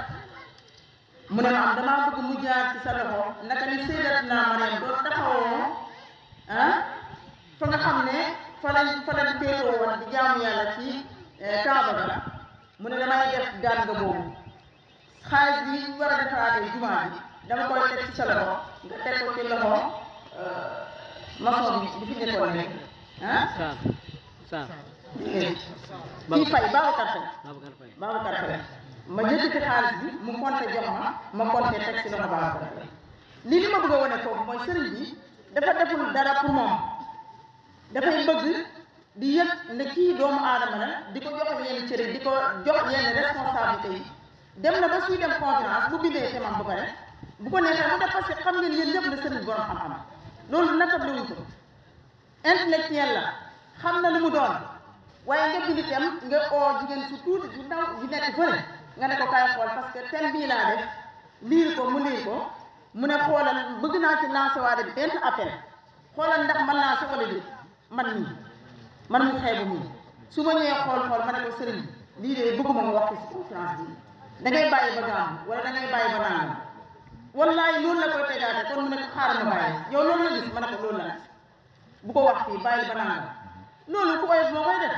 mu ne ma am damaa bëgg mu jaar ci sa loxo naka ni Sayyidatuna Mariam doo taxawoo fa nga xam ne fa lañ féetoo woon di jaamu yàlla ci Kaaba ga mu ne damay def gaan nga boobu xaalis bi war a defaraatee jumaa ji dama koy teg ci sa loxo nga teg ko ci loxo maçon bi fi nekkoon nekk kii fay Babacar Faye ma jëkkati xaalis bi mu compté jox ma compté teg ci loxo Babacar Faye li ma bëgg a wane foofu mooy sëriñ bi dafa deful dara pour moom dafay bëgg di yëg ne kii doomu aadama la di ko jox yenn cëri di ko jox yenn responsabilité yi dem na ba suy dem conférence bu bindee temam ba pare bu ko neexee mu def parce que xam ngeen yéen ñëpp ne sëriñ borom xam-xam loolu natable wuñ ko intellectuel la xam na lu mu doon waaye nga bind tem nga oo jigéen su tuuti su ndaw ji nekk fële nga ne ko kaay xool parce que thème bii laa def liir ko mu ne xoolal bëgg naa ci lancé waade bi benn appel xoolal ndax mën naa si wala déet man mu xeebu mii su ma ñëwee xool ma ne ko sëriñ lii de bëgguma nga wax ko si conférence bi da ngay bàyyi ba gàmm wala da ngay bàyyi ba nangam wallaay loolu la koy tegaate kon mu ne ko xaaral ma bàyyi yow loolu la gis ma ne ko loolu la bu ko wax fii bàyyi ba nangam loolu ku oyof moo koy def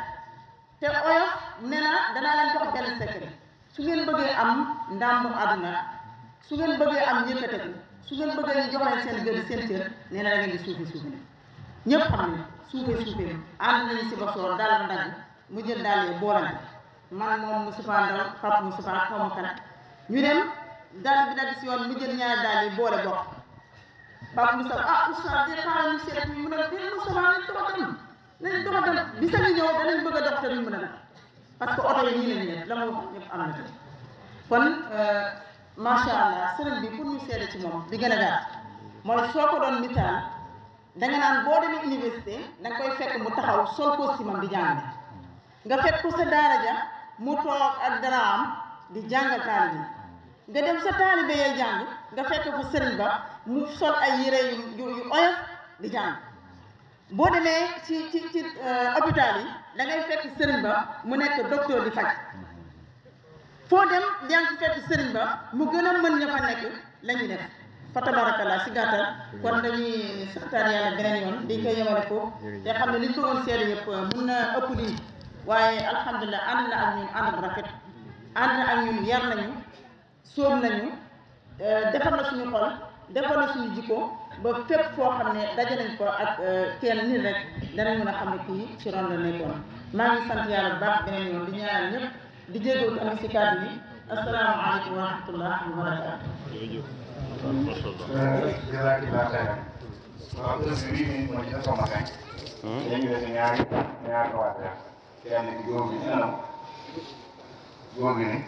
te oyof nee na danaa leen jox benn secret su ngeen bëggee am ndàmbu àdduna su ngeen bëggee am yëkkateku su ngeen bëggee ñu jox leen seen gëdd seen cër nee na da ngeen di suufe ñëpp xam ne suufe ànd nañu si ba soor daal ndagg mu jël daal yi boolante man moom Moustapha Ndaw Pape Moustapha xaw ma kan ñu dem daal bi dagg si yoon mu jël ñaari daal yi boole bokk Pape Moustapha oustaz de xaaral ñu seet mu ne déet Moustapha nañ dox dem bi sa ngi ñëw danañ bëgg a dox te duñ mën a def parce que oto yi nii lañu def la ma wax ñëpp am na te kon macha allah sëriñ bi pour ñu seede ci moom di gën a gàtt mooy soo ko doon misaal danga naan boo demee université danga koy fekk mu taxaw sol costume am di jàng nga fekk ko sa daara ja mu toog ak daraam di jàngal taalibe nga dem sa taalibe yay jàng nga fekk fa sëriñ ba mu sol ay yére yu oyof di jàng boo demee ci hôpital yi da ngay fekk sëriñ ba mu nekk docteur di faj foo dem yaa ngi fekk sëriñ ba mu gën a mën ña fa nekk la ñuy def fa tabarakallah si gàttal kon dañuy santaan yàlla beneen yoon di koy yemale foofu te xam ne liñ ko woon seede yëpp mun na ëpp lii waaye alhamdulilah ànd na ak ñun ànd bu rafet ànd na ak ñun yar nañu sóob nañu defar na suñu xol defar na suñu jikko ba fépp foo xam ne daje nañ ko ak kenn nit rek danañ mën a xam ne kii ci ron la nekkoon maa ngi sant yàlla bu baax beneen yoon di ñaanal ñëpp di jégalu tamit si kàddu yi asalaamaaleykum wa rahmatullah wa barakaatu. jërëjëf waaw heure bi 8 minutes mooy 7h05. dañu def ñaari waat rek. kenn ki góor gi anam góor gi ni.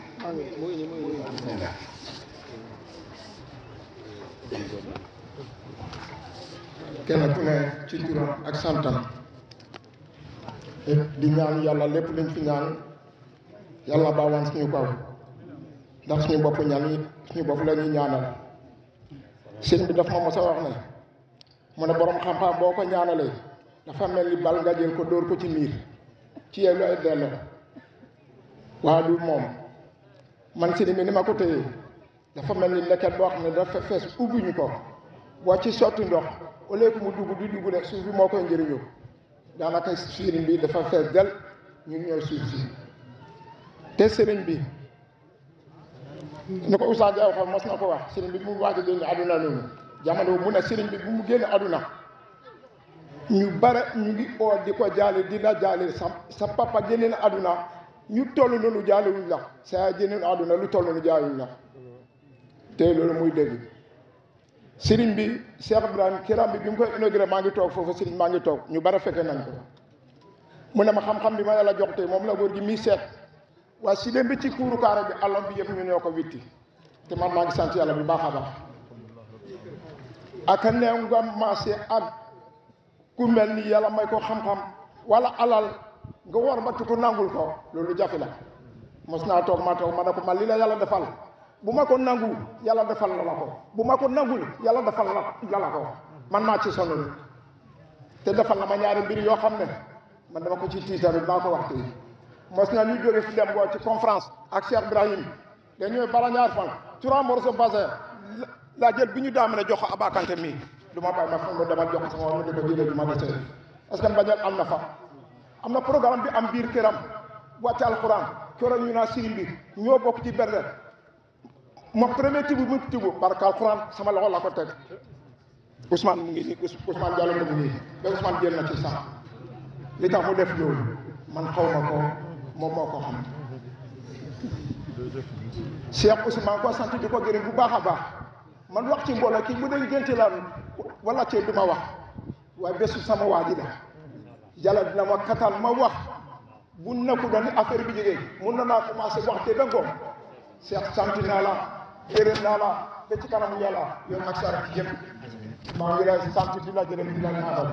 bismillah. kenn ku ne ci turam ak santam di ñaan yàlla lépp luñ fi ñaan yàlla baawaan suñu kaw ndax suñu bopp ñaan yi suñu bopp la ñuy ñaanal sëñ bi daf ma mos a wax ne mu ne borom xam-xam boo ko ñaanalee dafa mel ni bal nga jël ko dóor ko ci miir ci yow lay delloo waa du moom man sëñ bi ni ma ko téye dafa mel ni leket boo xam ne dafa fees ubbiñu ko boo ci sotti ndox au lieu que mu dugg di dugg rek suuf bi moo koy njëriñoo daanaka sëriñ bi dafa fees del ñun ñooy suuf si te sëriñ bi ni ko Oustaz Ndiaye waxoon mos na ko wax sëriñ bi bu mu waaj a génn àdduna noonu jamono mu ne sëriñ bi bu mu génn àdduna ñu bare ñu ngi oo di ko jaale di la jaale sa papa génne na àdduna ñu toll noonu jaalewuñ la sa génne na àdduna lu toll noonu jaalewuñ la te loolu muy dégg sëriñ bi Cheikh Ibrahima kiram bi mu koy inauguré maa ngi toog foofu sëriñ maa ngi toog ñu bare fekke nañ ko mu ne ma xam-xam bi ma yàlla jox tey moom la góor gi mii seet waaye si dem bi ci kuuru kaara bi àllam bi yëpp ñu ñoo ko witti te man maa ngi sant yàlla bu baax a baax ak neew nga maase ak ku mel ni yàlla may ko xam-xam wala alal nga war ba ko nangul ko loolu jafe la mos naa toog ma ne ko man li la yàlla defal bu ma ko nangu yàlla defal la ko bu ma ko nangul yàlla defal la ko man maa ci sonn te defal na ma ñaari mbir yoo xam ne man dama ko ci tiitaru naa ko wax tey mos na ñu jóge fi dem boo ci conférence ak Cheikh Ibrahim dañu bala ñaar fan 3 morceaux bassin la jël bi ñu daamine jox ko abakante mi du ma bàyyi ma fa demal jox sama war ma di ko jëlee du ma desee parce que mbañal am na fa am na programme bi am biir këram wàcce alxuraan coro ñu naa sëriñ bi ñoo bokk ci berde ma premier tibu mu tibu parce que alxuraan sama loxo la ko teg Ousmane mu ngi nii Ousmane Diallo mu ngi nii ba Ousmane jël na ci sax li tax mu def loolu man xaw ma ko moom moo ko xam Cheikh Ousmane ko sant di ko gërëm bu baax a baax man wax ci mbooloo kii bu dee génte la wala cee du ma wax waaye bésu sama waa ji la jàlla dina ma katal ma wax bu nekku doon ni affaire bi jógee mun na naa commencé wax te dangoo Cheikh sant naa la gërëm naa la ba ci kanamu yàlla yow ak sa rakk yëpp maa ngi lay sant di la gërëm di la ñaanal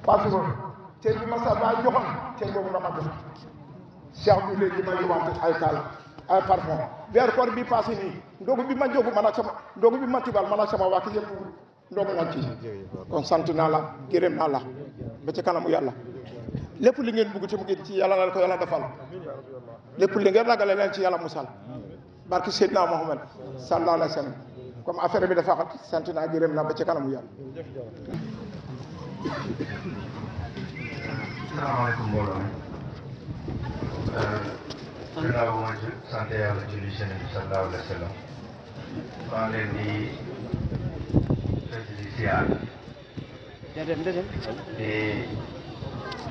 parce que te bi ma sa baay joxoon te boobu la ma jox Cheikh bi léegi ma yowante ay kaal ay parfum weer koor bi passé nii ndogu bi ma jógu man ak sama ndogu bi ma tibal man ak sama waa yëpp ndogu nañ ci kon sant naa la gërëm naa la ba ci kanamu yàlla lépp li ngeen bugg ci mu ngi ci yàlla la ko yàlla defal lépp li ngeen ragale leen ci yàlla musal barki Seydina Mohamed sallallahu alayhi wa sallam comme affaire bi dafa xat sant naa gërëm naa ba ci kanamu yàlla. salaamaaleykum mbooloo mi gannaaw bu ma sant yàlla julli seen bi sallallahu alayhi wa sallam maa ngi leen di fëttali siyaar di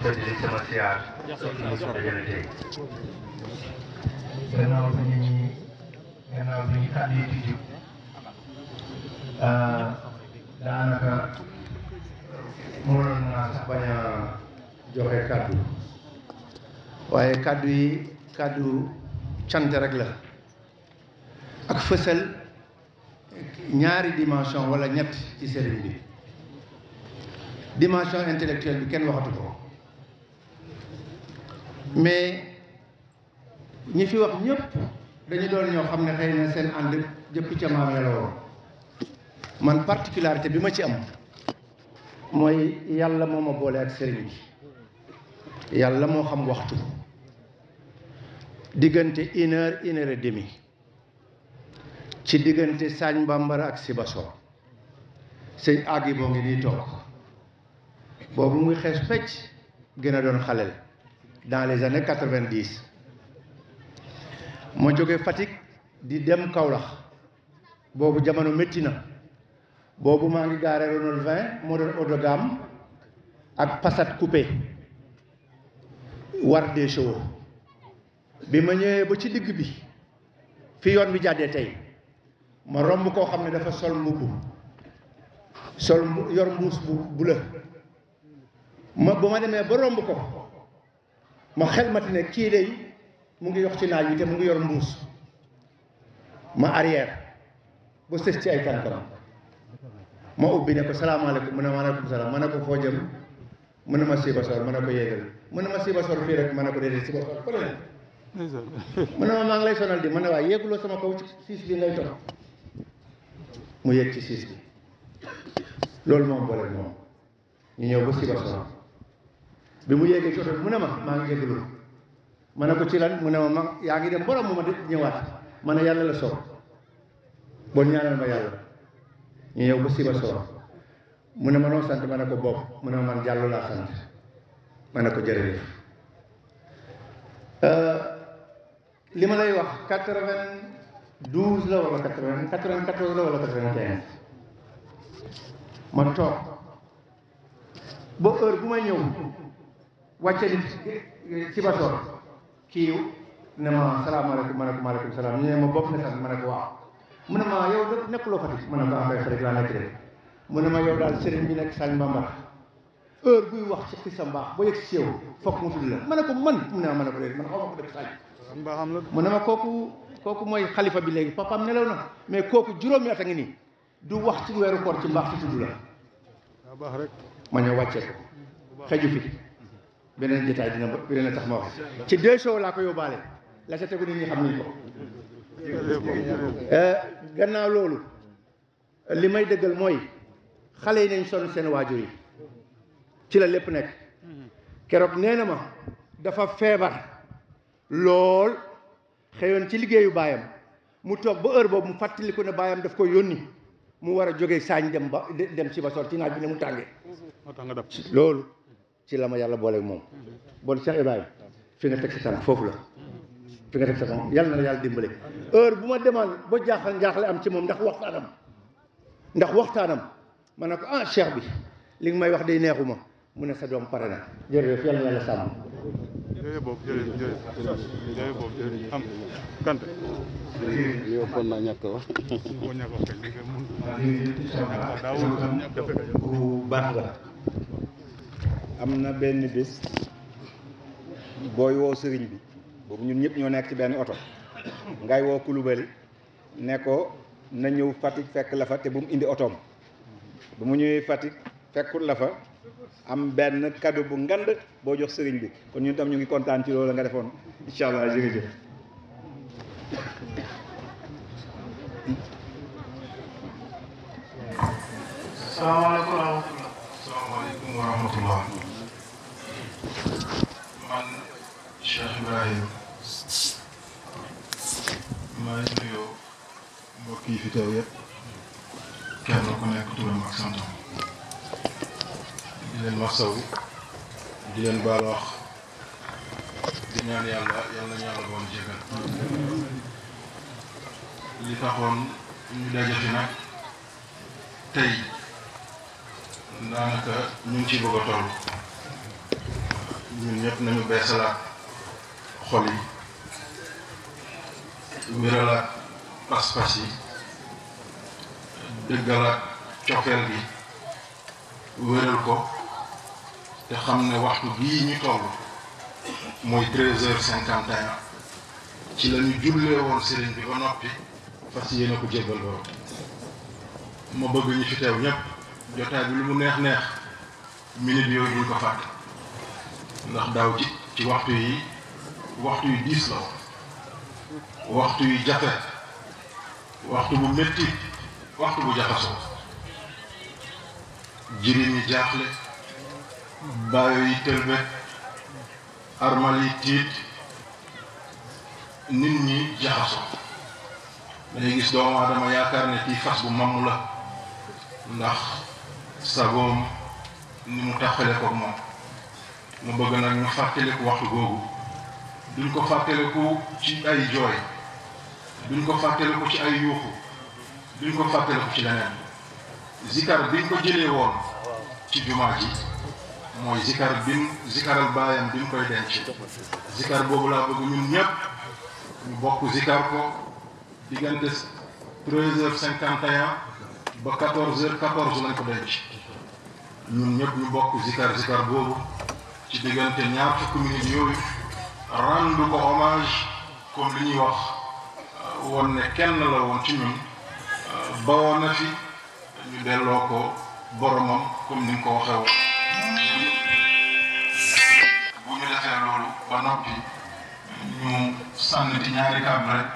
fëttali sama siyaar dajale tey gannaaw bi ñu kàddu yi di jub daanaka mënoon naa sax bañ a joxe kàddu waaye kàddu yi kàddu cant rek la ak fësal ñaari dimension wala ñett ci sëriñ bi dimension intellectuelle bi kenn waxatu ko mais ñi fi wax ñëpp dañu doon ñoo xam ne xëy na seen ànd jëpp ca maam la woon man particularité bi ma ci am mooy yàlla moo ma boole ak sëriñ bi yàlla moo xam waxtu diggante 1 heure ci diggante Sagne Bambara ak Sibassor sëñ àggi boo ngi nii toog boobu muy xees pecc gën a doon xaleel dans les années 90 ma jóge Fatick di dem Kaolack boobu jamono métti na boobu maa ngi gaare Renault 20 moo doon haut de gamme ak Passat coupé war des chevaux bi ma ñëwee ba ci digg bi fi yoon bi jàddee tey ma romb koo xam ne dafa sol mbubb yor mbuus bu la bu ma demee ba romb ko ma xelmati ne kii day mu ngi yox ci naaj bi te mu ngi yor mbuus ma arrière ba sës ci ay tànkam ma ubbi ne ko salaamaaleykum mu ne maaleykum salaam ma ne ko foo jëm mu ne ma Sibassor ma ne ko yéegal mu ne ma Sibassor fii rek ma ne ko déedéet Sibassor fële mu ne ma maa ngi lay sonal di ma ne waaye yéeguloo sama kaw ci siis bi ngay toog mu yéeg ci siis bi loolu moom boole moom ñu ñëw ba Sibassor bi mu yéegee ci oto bi mu ne ma maa ngi jégalu ma ne ko ci lan mu ne ma yaa ngi dem borom mu ma di ñëwaat ma ne yàlla la soob bon ñaanal ma yàlla ñu ñëw ba Sibassor mu ne ma noo sant ma ne ko bopp mu ne ma man Diallo laa sant ma ne ko jërëjëf li ma lay wax 92 la wala 94 la wala 95 ma toog ba heure bu may ñëw wàcce nit Sibassor kii ne ma salaamaaleykum ma ne ko maaleykum salaam ñu ne ma bopp ne sant ma ne ko waaw mu ne ma yow da nekkuloo Fatick ma ne ko affaire Fatick laa nekk de mu ne ma yow daal sëriñ bi nekk Sagne Bambara heure buy wax ci xisa mbaax ba yegg si yow fokk mu tudd la ma ne ko man mu ne ma ne ko léegi man xaw ma ko dëkk Sagne mu ne ma kooku mooy xalifa bi léegi papaam nelaw na mais kooku juróomi at a ngi nii du wax ci weeru koor ci mbaax ci tudd la ma ñëw wàccee ko xeju fi beneen jotaay dina tax ma wax ci 2 shows laa ko yóbbaale la ca tegu nit ñi xam nañ ko gannaaw loolu li may dëggal mooy xale yi nañ sonn seen waajur yi ci la lépp nekk keroog nee na ma dafa feebar lool xëyoon ci liggéeyu baayam mu toog ba heure boobu mu fàttaliku ne baayam daf ko yónni mu war a jógee Sagne dem Sibassor ci naaj bi ne mu tàngee loolu ci la ma yàlla booleeg moom bon Cheikh Ibrahima fi nga teg sa tànk foofu la fi nga teg sa tànk yàlla na la yàlla dimbale heure bu ma demaan ba njaaxle am ci moom ndax waxtaanam ma ne ko ah cheikh bi li nga may wax day neexuma mu ne sa doom pare na jërëjëf yàlla na yàlla sàmm jërëjëf boobu jërëjëf boobu am kante li ëppoon naa ñàkk wax bu baax la am na benn bés booy woo sëriñ bi boobu ñun ñëpp ñoo nekk ci benn oto ngay woo Coulibaly ne ko na ñëw Fatick fekk la fa te bu mu indi otoom bu mu ñëwee Fatick fekkul la fa am benn cadeau bu ngand boo jox sëriñ bi kon ñun tam ñu ngi kontaan ci loolu nga defoon incha allah jërëjëf. salaamaaleykum wa rahmatullah. man Cheikh Ibrahim maa ngi nuyu mbokk yi fi teew yëpp kenn ku nekk turam ak santam di leen masaw di leen baal wax di ñaan yàlla yàlla ñu yàlla boole jégal li taxoon ñu dajati nag tey daanaka ñu ngi ci bëgg a toll ñun ñëpp nañu beesalaat xol yi wéralaat pas-pas yi dëggalaat cofeel gi wéral ko te xam ne waxtu bii ñu toll mooy 13h51 ci la ñu jullee woon sëriñ bi ba noppi fas yéene ko jébbal borom ma bëgg ñu fi teew ñëpp jotaay bi lu mu neex neex minute yooyu duñ ko fàtte ndax daaw ci waxtu yi diis la woon waxtu yu jafe waxtu bu métti waxtu bu jaxasoo jirim yi jaaxle baayo yi tëlbet armal yi tiit nit ñi jaxaso dañuy gis doomu aadama yaakaar ne kii fas bu mamm la ndax sagoom ni mu taxale ko moom mu bëgg nag ñu fàttaliku waxtu googu duñ ko fàttaliku ci ay jooy duñ ko fàttaliku ci ay yuuxu duñ ko fàttaliku ci leneen zikar biñ ko jëlee woon ci jumaa ji mooy zikar zikaral baayam bi mu koy denc zikar boobu laa bëgg ñun ñëpp ñu bokk zikar ko diggante 13h51 ba 14h14 lañ ko denc ñun ñëpp ñu bokk zikar boobu ci diggante ñaar fukki minutes yooyu rendu ko hommage comme li ñuy wax woon ne kenn la woon ci ñun bawoon na fi ñu delloo ko boromam comme ni nga ko waxee woon bu ñu defee loolu ba noppi ñu sànni ci ñaari kàddu rek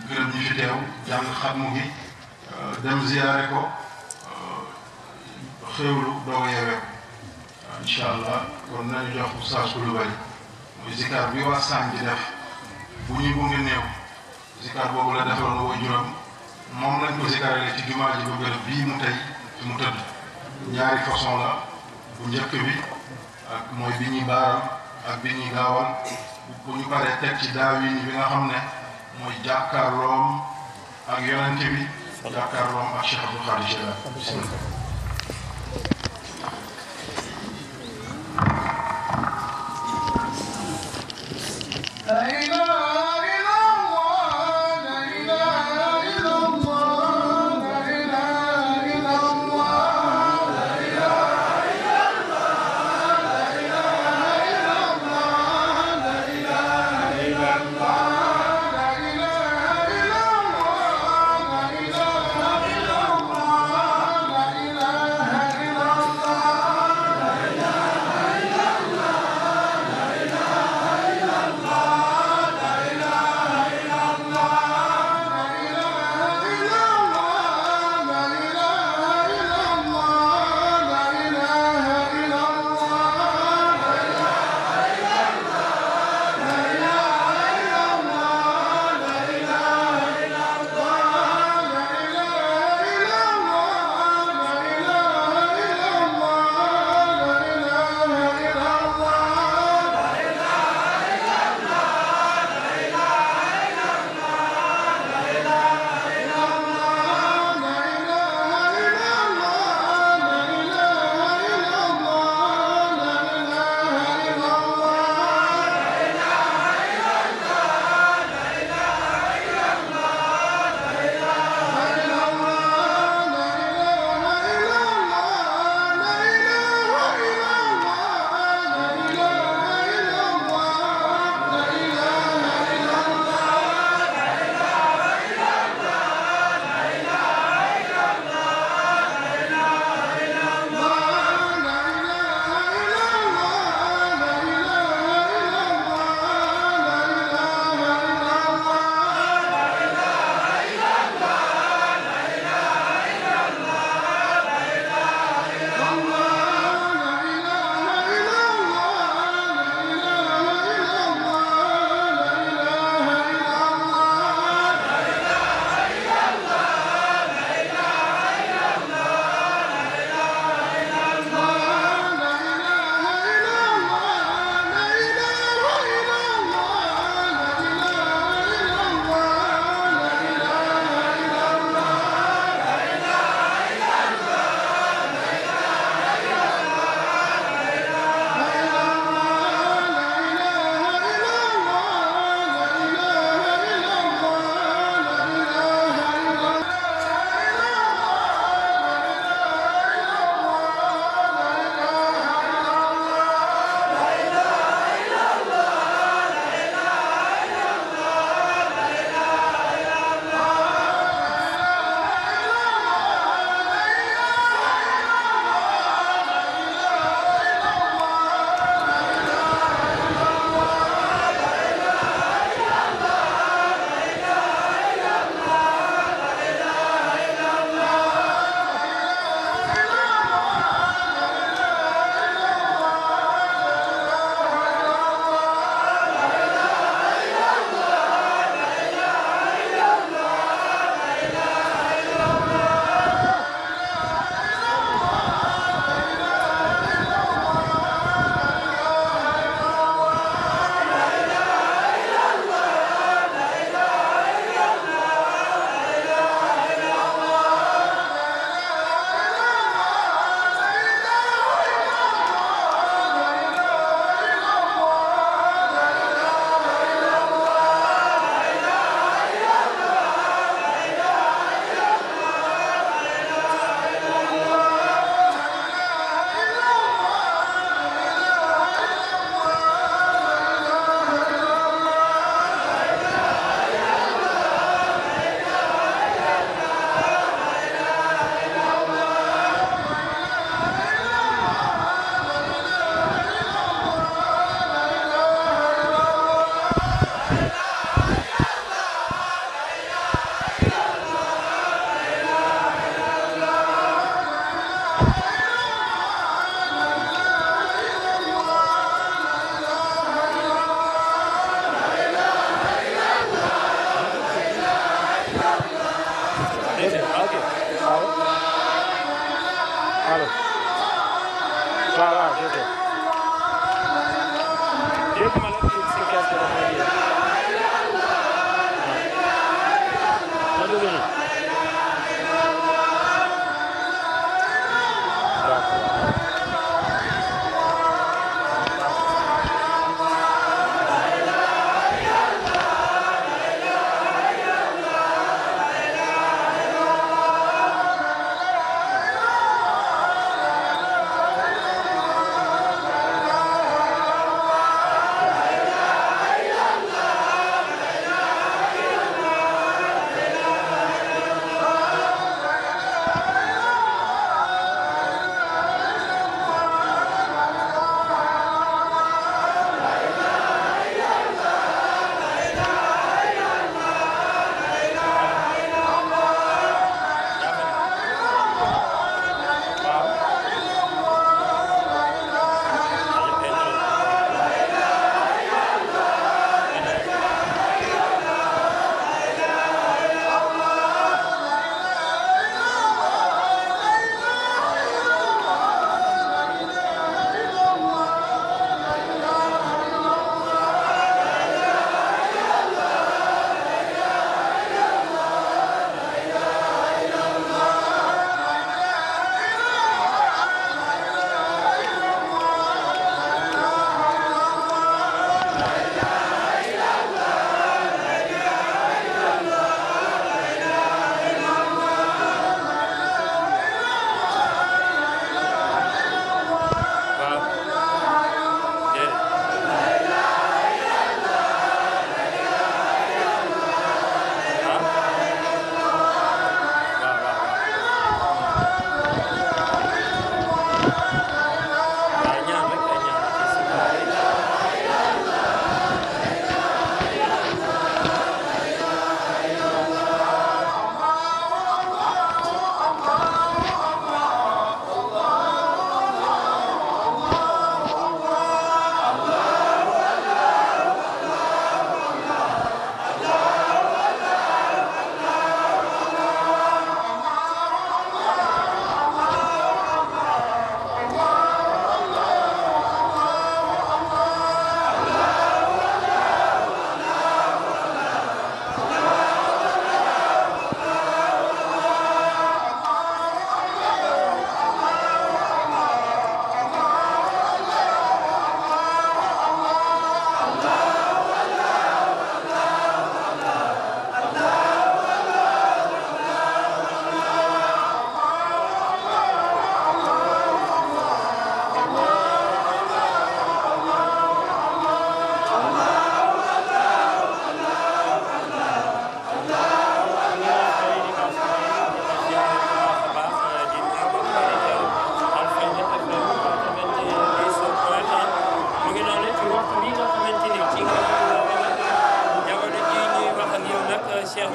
gërëm ñi fi teew jàng xatmu gi dem ziyaare ko xéwlu doog a yeewee ko incha allah kon nañu jox Oustaz Coulibaly muy zikar bi waa Sàmm di def bu ñuy gunge néew zikar boobu la defaloon woo juróom moom lañ ko zikarale ci jumaa ji ba bërëb bii mu tey fi mu tëdd ñaari façon la bu njëkk bi ak mooy bi ñuy baaral ak bi ñuy gaawal bu ñu paree teg ci daawin bi nga xam ne mooy jàkkaarloom ak yonent bi jàkkaarloom ak Cheikh Abdou Khadre Jeylani bismillah La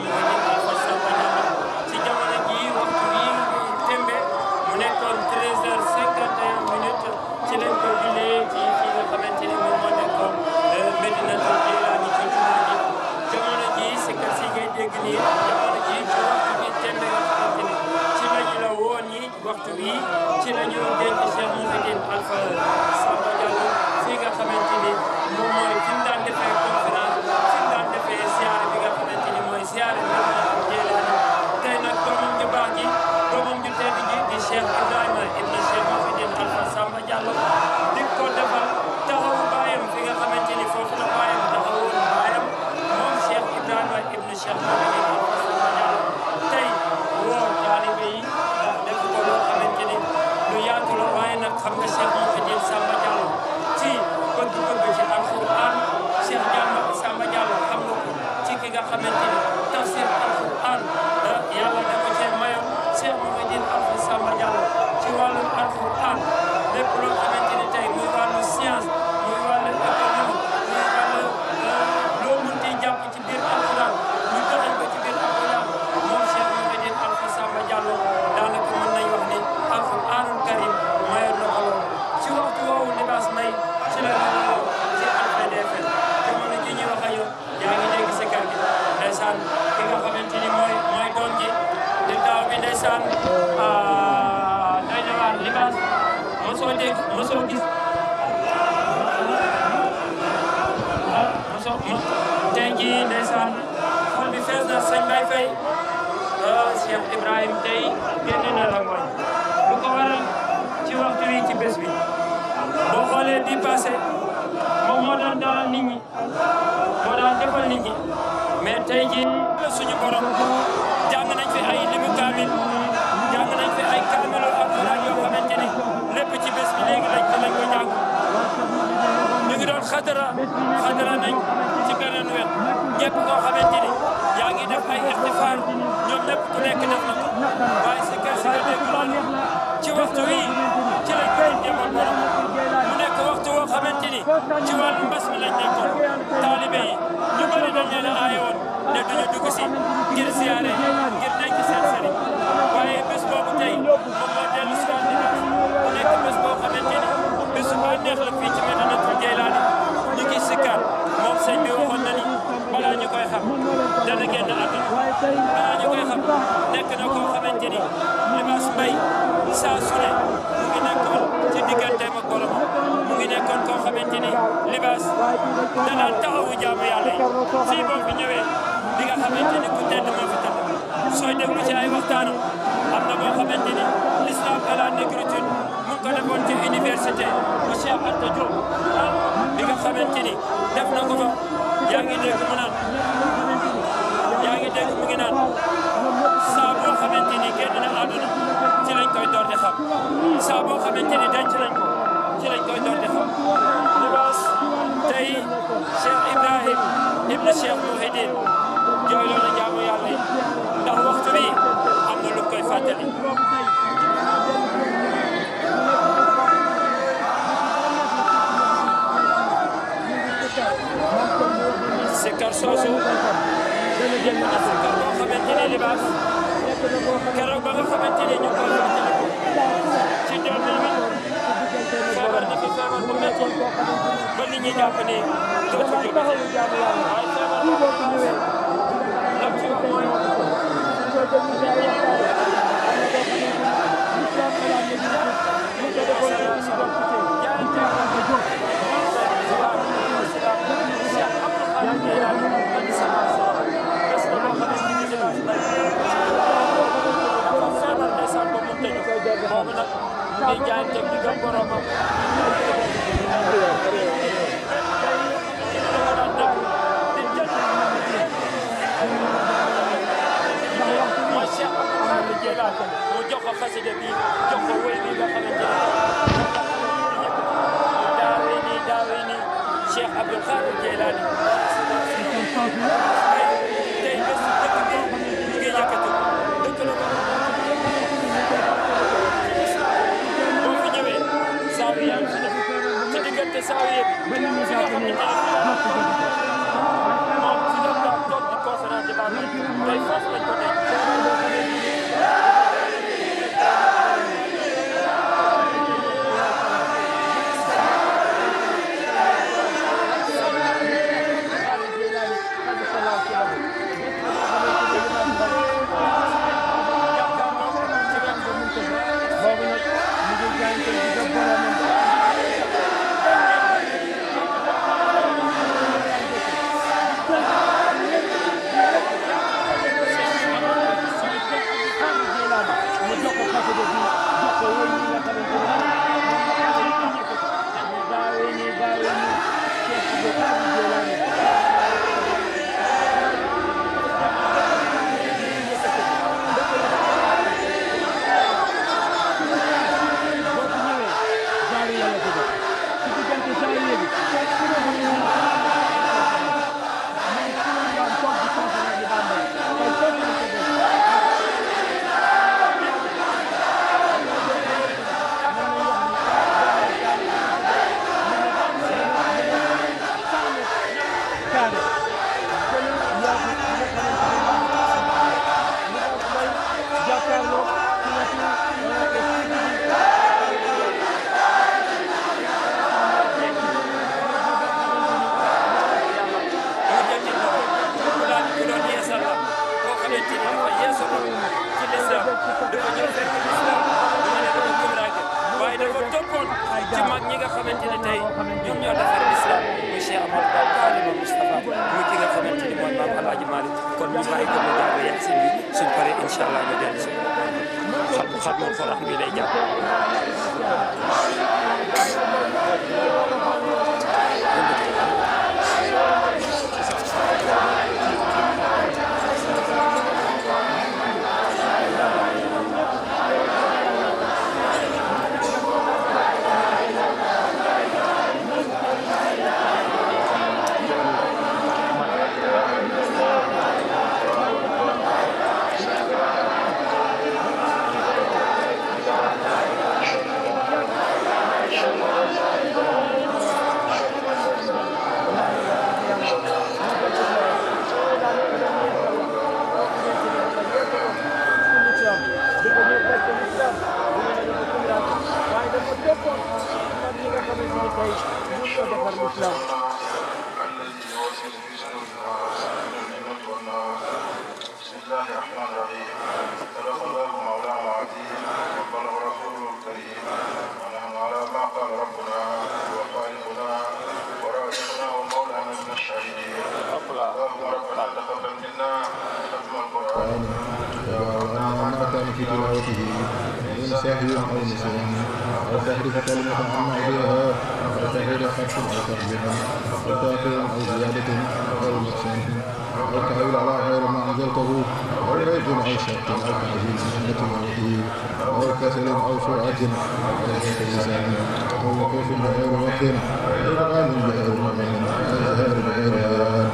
Mouhidine Alpha Samba Diallo ci jamono jii waxtu bii tembe mu nekkoon 13h51 ci lañ ko jullee ci fi nga xamante ni moom moo nekkoon Medinatul Jilaani ci jumaa ji jamono jii si kër si ngay dégg nii jamono jii ci waxtu bi tembe nga xamante ni ci lañu la woon yi waxtu bi ci lañu denc Cheikh Mouhidine Alpha Samba Diallo fii nga xamante ni moom mooy fi mu daan defee conférence fi mu daan defee siyaare bi nga xamante ni mooy siyaare Medinatul Jilaani tey nag doomam ju baax ji doomam ju tedd ji di Cheikh Ibrahima ibn Cheikh Mouhidine Alpha Samba Diallo di ko defal taxawu baayam fi nga xamante ni foofu la baayam taxawoon baayam moom Cheikh Ibrahima ibn Cheikh Mouhidine Alpha Samba Diallo tey woo taalibe yi ndax def ko loo xamante ni lu yaatu la waaye nag xam nga Cheikh Mouhidine Samba Diallo ci bëgg-bëgg ci alxuraan Cheikh Samba Diallo xam nga ko ci ki nga xamante ni tafsir alxuraan yàlla dafa cee mayoon Cheikh Mouhidine Alpha Samba Diallo ci wàllu alxuraan lépp loo xamante ni tey muy wàllu science muy wàllu économie muy wàllu loo mënti jàpp ci biir alxuraan ñu doxal ko ci biir alxuraan moom Cheikh Mouhidine Alpha Samba Diallo daanaka mën nañu wax ni alxuraanul karim mayoon na ko lool ci waxtu woowu libaas may ci la ñu ci Alfayda FM jamono ji ñuy wax ak yow yaa ngi dégg si kër gi ndeysaan ki nga xamante ni mooy doom ji di taaw bi ndeysaan doy na waar libaas mosoo dégg mosoo gis tey jii ndeysaan xol bi fees na sëñ Baye Faye Cheikh Ibrahim tey génn na la mooy lu ko waral ci waxtu wi ci bés bi boo xoolee di passé moom moo daan dalal nit ñi moo daan defal nit ñi mais tey jii suñu borom jàng nañ fi ay limu kaamil jàng nañ fi ay kaamilu alxuraan yoo xamante ni lépp ci bés bi léegi lañ ko jàng ñu ngi doon xadara nañ ci beneen wet ñëpp koo xamante ni yaa ngi def ay ixtifaar ñoom ñëpp ku nekk def na ko waaye si kër si nga dégg loolu ci waxtu wii ci lañ koy demoon borom mu nekk waxtu woo xamante ni ci wàllu mbas mi lañ nekkoon taalibe yi ñu bëri dañ leen a aaye woon ne duñu dugg si ngir siyaare ngir denc seen sëriñ waaye bés boobu tey moom moo dellu si waat dimanche mu nekk bés boo xamante ni bésu ba neex la fii ci Medinatul Jilaani ñu ngi sikkar moom sëñ bi waxoon na ni balaa ñu koy xam dana génn àdduna balaa ñu koy xam nekk na koo xamante ni Libaas Mbay saa su ne mu ngi nekkoon ci digganteem ak borom mu ngi nekkoon koo xamante ni Libaas danaan taxawu jaamu yàlla yi fii boo fi ñëwee di nga xamante ni ku tedd moo fi tedd sooy déglu ci ay waxtaanam am na boo xamante ni l'islam à la négritude mu ngi ko defoon ci université bu Cheikh Anta Diop bi nga xamante ni def na ko fa yaa ngi dégg mu naan mu ngi naan saa boo xamante ni génn na àdduna ci lañ koy door di xam saa boo xamante ni denc nañ ko ci lañ koy door di xam Libaas tey Cheikh Ibrahim ibn Cheikh Mouhidine jooyloo na jaamu yàlla yi ndax waxtu bi am na lu koy fàttali sikkar soosu yëpp na sikkar boo xamante ni Libaas keroog ba nga xamante ni ñu koy fàttaliku ci 2008 feebar na fi feebar bu métti ba nit ñi jàpp ni dootu jóg waaye feebar boobu ñëwee lam ci wax mooy boobu nag mu ngi jaayante di gëm boromam mooy Cheikh Abdou Khadir Jilaani mu jox ko xasida bi jox ko wéy bi nga xamante ne daawee nii Cheikh Abdou Khadir Jilaani tey bés dëkk bi mu ngi yëkkati dëkk la boo fi ñëwee saawi yaa ngi fi def ci diggante saawi yëpp fi nga xam ne moom ci la toog di conférence di baax tey foofu lañ ko denc. ci mag ñi nga xamante ne tey ñoom ñoo defar islam muy Cheikh Amadou Bamba Khadimou Moustapha muy ki nga xamante ni mooy maam Alaaji Malick kon ñu bàyyi ko mu jàng yegg si bi suñ paree incha allah ñu dellu si xat moom Alxuraan bi lay jàng في تلاوته من سهو أو نسيان أو تحريف كلمة عن موضعها أو تغيير حرف أو ترجمة أو تأخير أو زيادة أو نقصان أو تعويل على غير ما أنزلته أو عيب أو شك أو تعجيل من تلاوته أو كسل أو سرعة أو ذات لسان أو وقوف بغير وقت أو إدغام بغير مغنى أو إظهار بغير بيان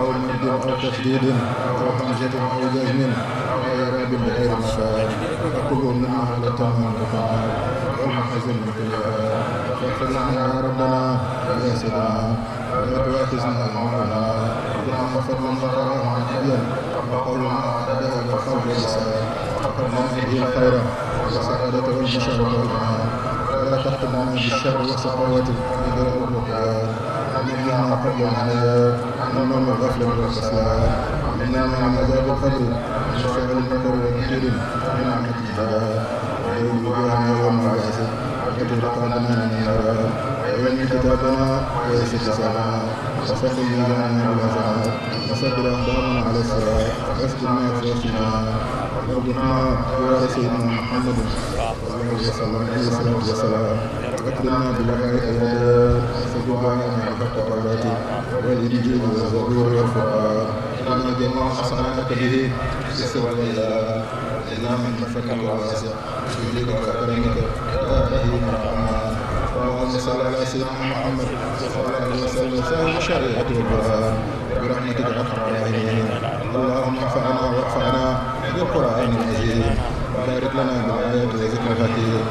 أو مد أو تشديد أو همزة أو جزم أو إعراب بغير مكان فكل مما على تمام وفعال والمحزن من كلها فاغفر لنا يا ربنا يا سيدنا ولا تؤاخذنا ذنوبنا اللهم فضلا وكرما عاديا وقول ما عاده بالقلب واللسان وقرنا به الخير والسعادة والبشارة والجمال ولا تختمنا بالشر والسخاوة والداء والوقيان ومنعنا قبل العنايات من نوم الغفلة والكسلان ومنعنا من عذاب القبر من فعل المكر والنكير من عمة الجهاد ويوم وجوهنا يوم البعث وقتل رقابنا من النار ويمن كتابنا ويسر حسابنا وفقل ميزاننا بالحسنات وثبت أقدامنا على الصراط وافتنا وفوقنا وارزقنا جوار سيدنا محمد صلى الله عليه وسلم عليه الصلاة والسلام واكرمنا بلقاء الهدايات فدعانا بحق طاعته والإنجيل والزبور والفرقان لنا جميع حسناتك به يسر والإله إلا من فكك واسع بجودك وكرمك يا رحيم الرحمن اللهم صل على سيدنا محمد صلى الله عليه وسلم سائر الشريعة والقرآن برحمتك أرحم الراحمين اللهم انفعنا وارفعنا بالقرآن العظيم وبارك لنا بالآيات وذكر الحكيم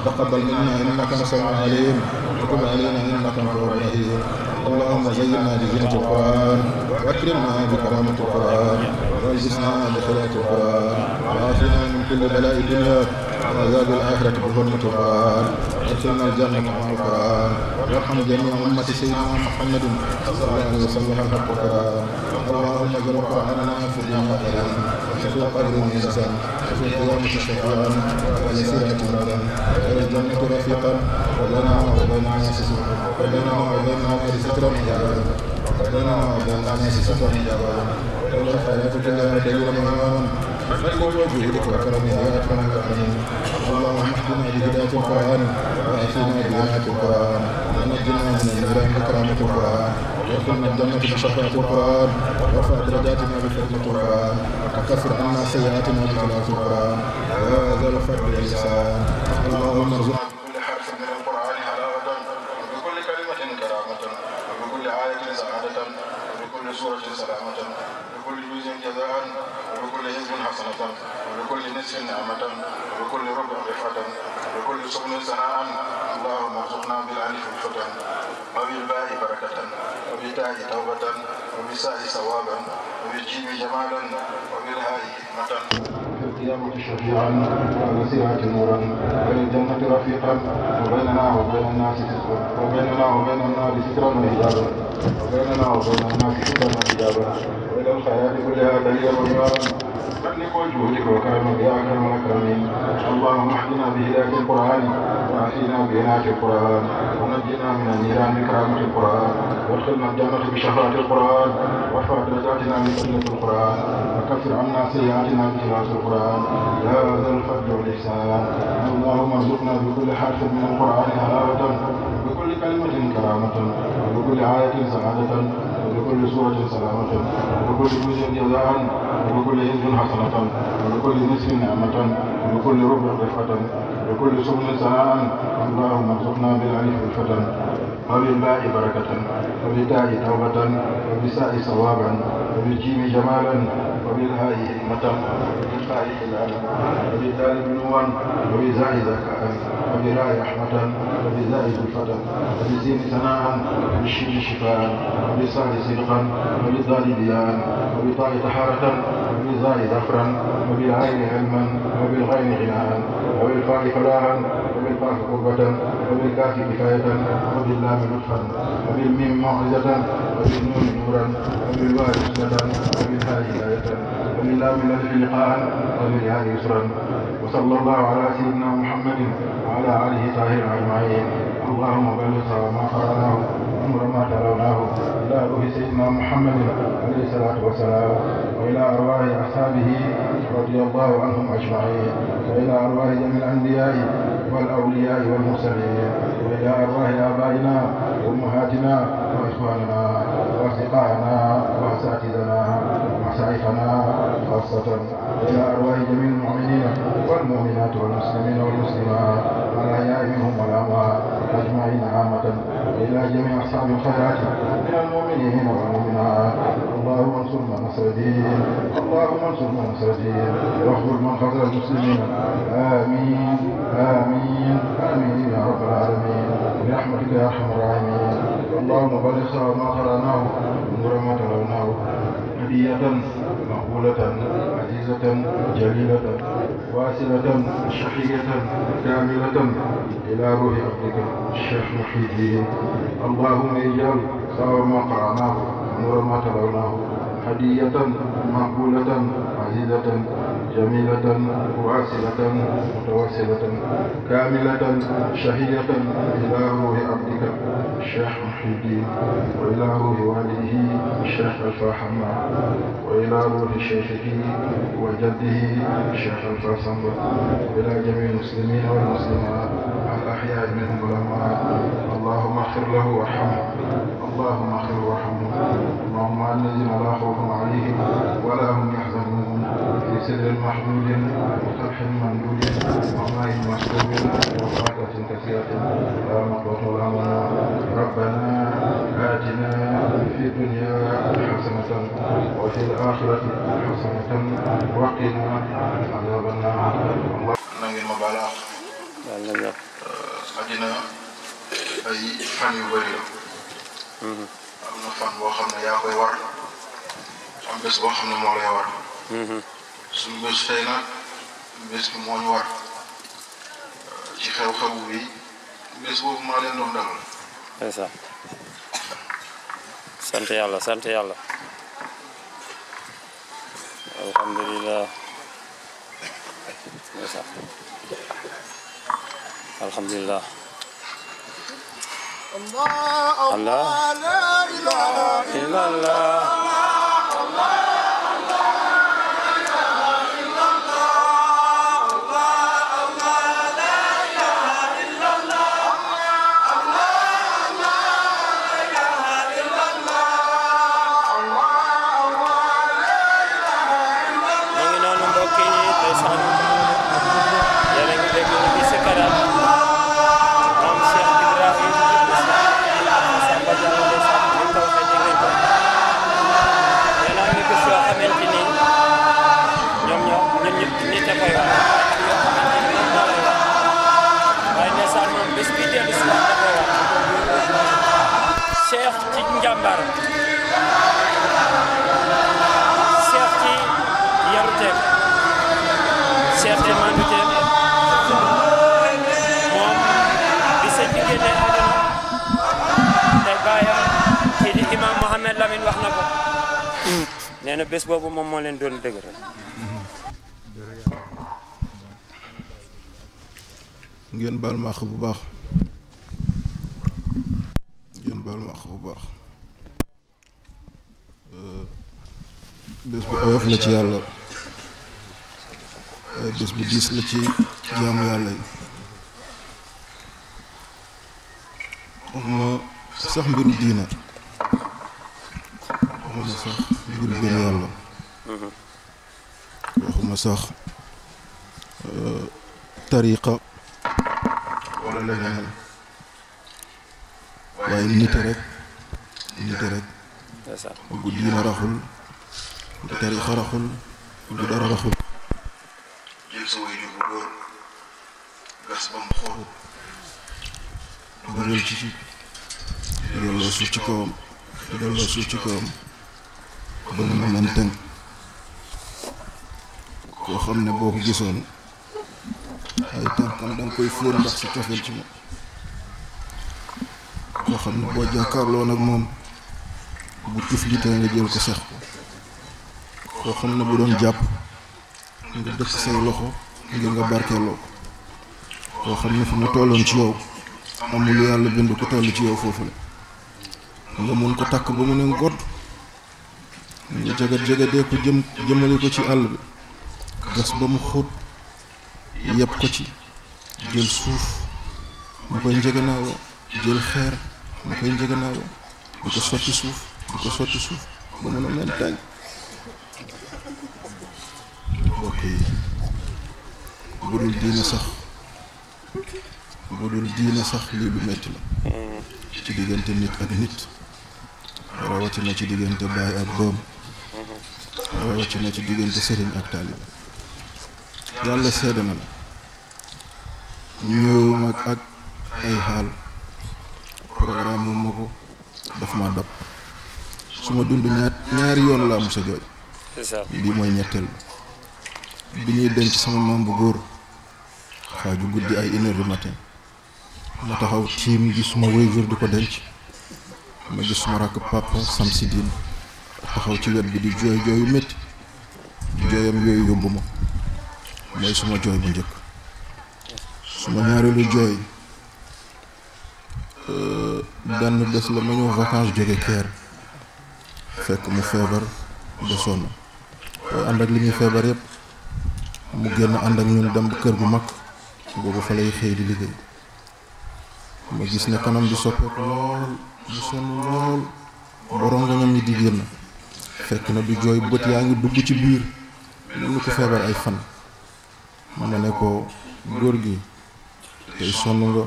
وتقبل منا إنك أنت السميع العليم وتب علينا إنك أنت التواب الرحيم. اللهم زينا بزينة القرآن وأكرمنا بكرامة القرآن والبسنا بخلاف القرآن وعافنا من كل بلاء الدنيا وعذاب الآخرة بحرمة القرآن وادخلنا الجنة مع القرآن وارحم جميع أمة سيدنا محمد صلى الله عليه وسلم حق القرآن. اللهم اجعل قرآننا في الدنيا خيرا وفي القبر ميزا وفي القيامة شفيعا والسيرة مردا والجنة رفيقا ولنا وبين الناس سترا حجابا ولنا وبين الناس سترا حجابا والحياة كلها خير مهاما فضل وجودك وكرمك يا أكرم الأكرمين. اللهم اهدنا بهداية القرآن وآتنا بآيات القرآن ونجنا من النيران بكرامة القرآن وادخلنا الجنة بشفاعة القرآن وارفع درجاتنا بفضل القرآن وكفر عنا سيئاتنا بتلاوة القرآن يا ذا الفضل والإحسان. اللهم ارزقنا بكل حرف من القرآن حلاوة وبكل كلمة كرامة وبكل آية سعادة وبكل سورة سلامة وبكل جزء جزاء وبكل حزب حسنة وبكل نصف نعمة وبكل ربع رفعة وبكل سبل ثناء. اللهم ارزقنا بالألف فتى وبالباء بركة وبالتاء توبة وبالساء ثوابا وبالجيم جمالا وبالهاء حكمة في القيامة شفيعا والسيرة نورا وللجنة رفيقا وبيننا وبين الناس سترا وبيننا وبين النار سترا وحجابا وبيننا وبين الناس سترا وحجابا وإلى الخيرات كلها دليلا ونورا فضلك وجودك وكرمك يا أكرم الأكرمين. اللهم اهدنا بهداية القرآن وآتنا بعناية القرآن ونجنا من النيران بكرامة القرآن وادخلنا الجنة بشفاعة القرآن وارفع درجاتنا بفضل القرآن وكفر عنا سيئاتنا بتلاوة القرآن يا ذا الفضل والإحسان. اللهم ارزقنا بكل حرف من القرآن حلاوة وبكل كلمة كرامة وبكل آية سعادة وبكل سورة سلامة وبكل جزء جزاء وبكل حزب حسنة وبكل نصف نعمة وبكل ربع رفعة وبكل سبل ثناء. اللهم ارزقنا بالألف الفتن وبالباء بركة وبالتاء توبة وبالساء ثوابا وبالجيم جمالا وبالهاء حكمة وبالخاء حلالا وبالدال بنوا وبالزاء ذكاء وبالراء رحمة وبالزاء الفتى وبالزين ثناء وبالشين شفاء وبالصاد صدقا وبالضاد ديان وبالطاء طهارة وبالزاء ظفرا وبالعين علما وبالغين غناء وبالفاء فلاحا وبالقاف قربة وبالكاف كفاية وباللام لطفا وبالميم موعظة وبالنون نورا وبالواو حسنة وبالهاء هداية وباللام الألف لقاء وبالياء يسرا. وصلى الله على سيدنا محمد وعلى آله طاهرين أجمعين. اللهم بلغ ما قرأناه ونور ما تلوناه إلى روح سيدنا محمد عليه الصلاة والسلام وإلى أرواح أصحابه رضي الله عنهم أجمعين وإلى أرواح جميع الأنبياء والأولياء والمرسلين وإلى أرواح آبائنا وأمهاتنا وإخواننا وأصدقائنا وأساتذتنا ومشايخنا خاصة وإلى أرواح جميع المؤمنين والمؤمنات والمسلمين والمسلمات الأحياء منهم والأموات أجمعين عامة وإلى جميع أصحاب الخيرات من المؤمنين والمؤمنات. اللهم انصر من نصر الدين اللهم انصر من نصر الدين واخذل من خذل المسلمين. آمين آمين آمين يا رب العالمين برحمتك يا أرحم الراحمين. اللهم بلغ ما قرأناه ونور ما تلوناه هدية مقبولة عزيزة جليلة واصلة شحية كاملة إلى روح عبدك الشيخ محي الدين. اللهم اجعل ثواب ما قرأناه ونور ما تلوناه هدية مقبولة عزيزة جميلة واصلة متواصلة كاملة شهية إلى روح عبدك الشيخ محي الدين وإلى روح والده الشيخ الفاحمة وإلى روح شيخه وجده الشيخ الفاسمة وإلى جميع المسلمين والمسلمات الأحياء منهم والأموات. اللهم اغفر له وارحمه اللهم اغفر وارحمه. اللهم الذين لا خوف عليهم ولا هم يحزنون في سر محمود وصلح ممدود وماء مسكوب وفاكهة كثيرة لا مقبوط ولا ممنوع. ربنا آتنا في الدنيا حسنة وفي الآخرة حسنة وقنا عذاب النار. àddina ay fan yu bëri la. am na fan boo xam ne yaa koy war am bés boo xam ne moo lay war. suñu bés tey nag bés bi moo ñu war ci xew-xew bi bés boobu maa leen doon dalal. ndeysaan sant yàlla sant yàlla alhamdulilah ndeysaan alhamdulilah Allah la ilaha illallah Cheikh ci njàmbaar Cheikh ci yaruteem Cheikh ci manduteem moom bi sëñ bi génnee àdduna tey baayam kii di imam Mohamed Lamine wax na ko nee na bés boobu moom moo leen doon dëgëral. ngeen baal ma àq bu baax bés bu oyof la ci yàlla waaye bés bu diis la ci jaamu yàlla yi waxuma sax mbiru diina waxuma sax mbiru gën yàlla waxuma sax tariqa wala leneen waaye nite rek bu diina raxul bu tariqa raxul bu dara raxul jël sa waajur bu góor gas ba mu xool dugal ci delloo suuf ci kawam ba mu mën tënk koo xam ne boo ko gisoon ay tànkam danga koy fóon ndax si cofeel ci moom koo xam ne boo jàkkaarloo nag moom bu tuflitee nga jël ko sex ko koo xam ne bu doon jàpp nga dëkk say loxo ngir nga barkeeloo ko koo xam ne fi mu tolloon ci yow amul yàlla bind ko toll ci yow foofu la nga mun ko takk ba mu ne ngodd nga jagat-jagatee ko jëmale ko ci àll bi gas ba mu xóot yeb ko ci jël suuf mu koy njëganaawoo jël xeer mu koy njëganaawoo di ko sotti suuf ba mun a mel tànk mbokk yi bu dul diine sax lii lu metti la ci diggante nit ak nit rawatina ci diggante baay ak doom rawatina ci diggante sëriñ ak taalibe yàlla seede na la ñëw mag ak ay xaal programme mu ma ko daf ma dab su ma dund ñaari yoon laa musa jooy lii mooy ñetteel bi ñuy denc sama maam bu góor xaaju guddi ay 1 heure du matin ma taxaw tiim gis suma waajur di ko denc ma gis suma rakk papa Samsidine taxaw ci wet bi di jooy jooyu métti jooyam yooyu yóbbu ma mooy suma jooy bu njëkk suma ñaareelu jooy benn bés la ma ñëw vacances jóge Caire fekk mu feebar ba sonn waaye ànd ak li ñuy feebar yépp mu génn ànd ak ñun dem kër gu mag boobu fa lay xëy di liggéey ma gis ne kanam bi soppeeku lool mu sonn lool borongoñam ñi di génn fekk na du jooy bët yaa ngi dugg ci biir ñu ko feebar ay fan ma ne ko góor gi tey sonn nga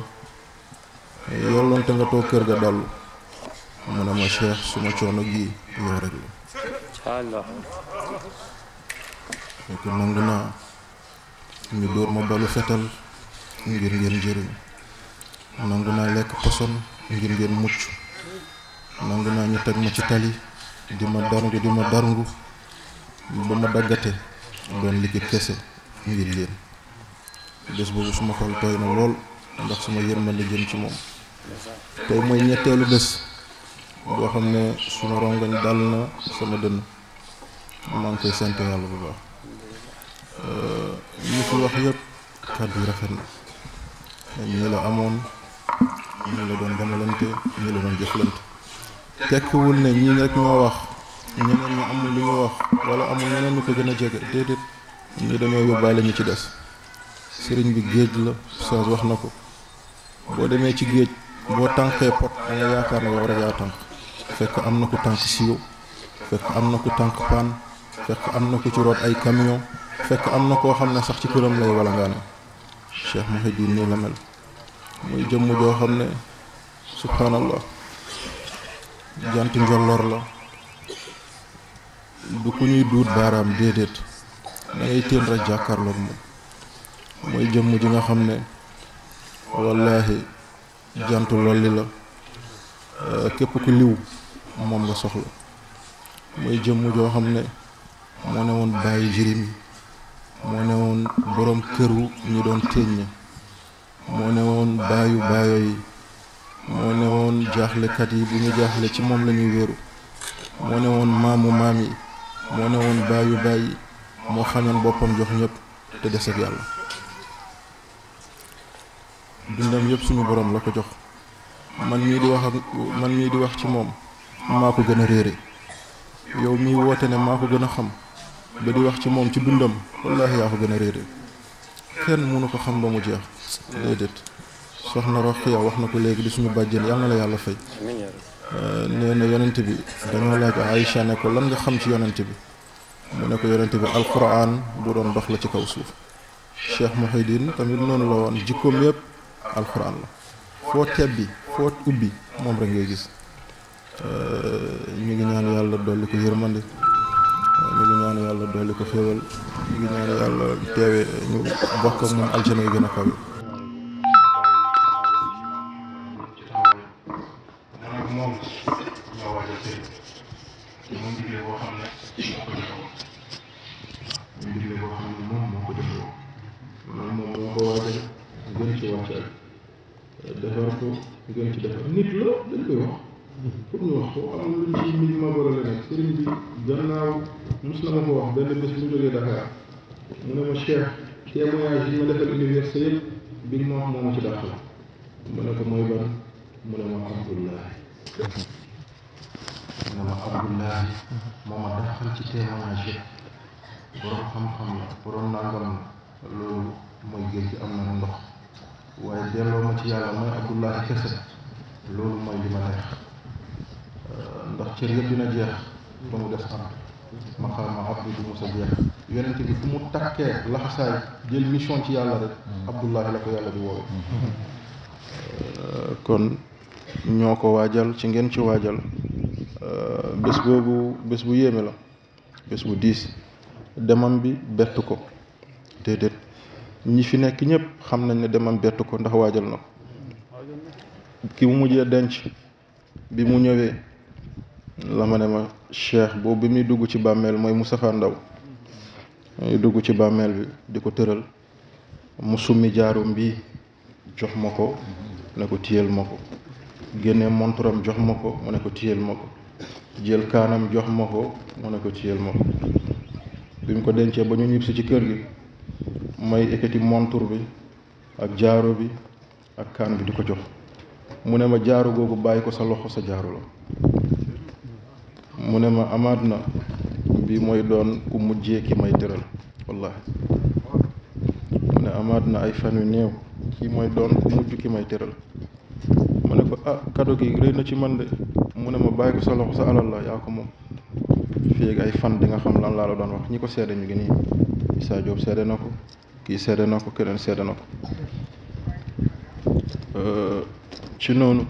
yolloonte nga toog kër ga dallu mu ne ma Cheikh suma coono gi yow rek la fekk nangu naa ñu dóor ma balu fetal ngir ngeen njëriñ nangu naa lekk poson ngir ngeen mucc nangu naa ñu teg ma ci tali di ma darngu ba ma daggate doon liggéey kese ngir yéen bés boobu suma xol tooy na lool ndax suma yërmande jëm ci moom tey mooy ñetteelu bés boo xam ne suma rongoñ dal na sama dënn maa ngi koy sant yàlla bu baax ñu fi wax yëpp kàddu yi rafet na ñii la amoon ñii la doon demalante ñii la doon jëflante tekkiwul ne ñii rek ñoo wax ñeneen ñi amul lu ñu wax wala amul ñeneen ñu ko gën a jege déedéet ñi dañoo yóbbaale ñu ci des sëriñ bi géej la Oustaz wax na ko boo demee ci géej boo tànkee pot da nga yaakaar ne yow rek yaa tànk fekk am na ku tànk siiw fekk am na ku tànk paan fekk am na ku ci root ay camion fekk am na koo xam ne sax ci këram lay wala ngaane Cheikh Mouhidine nii la mel muy jëmm joo xam ne subhanallah jant njolloor la du ku ñuy duut baaraam déedéet da ngay téen rek jàkkaarloog moom mooy jëmm ji nga xam ne wallaahi jant lolli la képp ku liw moom nga soxla mooy jëmm joo xam ne moo ne woon bàyyi jirim yi moo ne woon boroom këru ñi doon téeñ moo ne woon baayo yi moo ne woon jaaxlekat yi bu ñu jaaxle ci moom la ñuy wéeru moo ne woon maamu maam yi moo ne woon baayu bàyyi moo xañoon boppam jox ñëpp te des ak yàlla dundam yëpp suñu borom la ko jox man mii di wax ci moom maa ko gën a réere yow mii woote ne maa ko gën a xam ba di wax ci moom ci dundam wallaahi yaa ko gën a réere kenn mënu ko xam ba mu jeex déedéet soxna Roxiya wax na ko léegi di suñu bàjjen yal na la yàlla fay nee na yonent bi dañoo laaj Aïcha ne ko lan nga xam ci yonent bi mu ne ko yonent bi alquran bu doon dox la ci kaw suuf Cheikh Mouhidine tamit noonu la woon jikkoom yëpp alquran la foo tebbi foo ubbi moom rek ngay gis ñu ngi ñaan yàlla dolli ko yërmande ñu ngi ñaan yàlla dolli ko xéewal ñu ngi ñaan yàlla teewe ñu bokk ak moom aljana yi gën a kawe moom ñoo waajal sëy moom digle boo xam ne moo ko defoo moom moo ko waajal gën ci wàccal defar ko gën ci defar nit la dañ koy wax pour ñu wax ko am luñ ci mbir ma boole nekk sëriñ bi gannaaw mos na ma ko wax benn bés mu jógee Dakar mu ne ma Cheikh témoignage yi ma defal université yëpp bi ma wax moo ma ci dàqal mu ne ko mooy ban mu ne ma Abdoulaye mu ne ma Abdoulaye moo ma dàqal ci témoignage yëpp borom xam-xam la borom nangam la loolu mooy géej gi am na ndox waaye delloo ma ci yàlla mooy Abdoulaye kese loolu mooy li ma neex ndax cër yëpp dina jeex ba mu des am maqaama abdu du musa jeex yonent bi fu mu takkee laxasaay jël mission ci yàlla rek Abdoulaye la ko yàlla di woowe kon ñoo ko waajal ci ngeen ci waajal bés boobu bés bu yéeme la bés bu diis demam bi bett ko déedéet ñi fi nekk ñëpp xam nañ ne demam bett ko ndax waajal na ko ki mu mujjee denc bi mu ñëwee la ma ne ma Cheikh boobu bi muy dugg ci bàmmeel mooy Moustapha Ndaw muy dugg ci bàmmeel bi di ko tëral mu summi jaarum bi jox ma ko ne ko téyel ma ko génne monturam jox ma ko mu ne ko téyel ma ko jël kaanam jox ma ko mu ne ko téyel ma ko bi mu ko dencee ba ñu ñibbisi ci kër gi may ekkati montur bi ak jaaro bi ak kaan bi di ko jox mu ne ma jaaro googu bàyyi ko sa loxo sa jaaro la mu ne ma amaat na bi mooy doon ku mujjee ki may tëral wallahi mu ne amaat na ay fan yu néew kii mooy doon ku mujj ki may tëral mu ne ko ah kado gi rëy na ci man de mu ne ma bàyyi ko sa loxo sa alal la yaa ko moom fii ay fan di nga xam lan laa la doon wax ñi ko seede ñu ngi nii Issa Diop seede na ko kii seede na ko keneen seede na ko ci noonu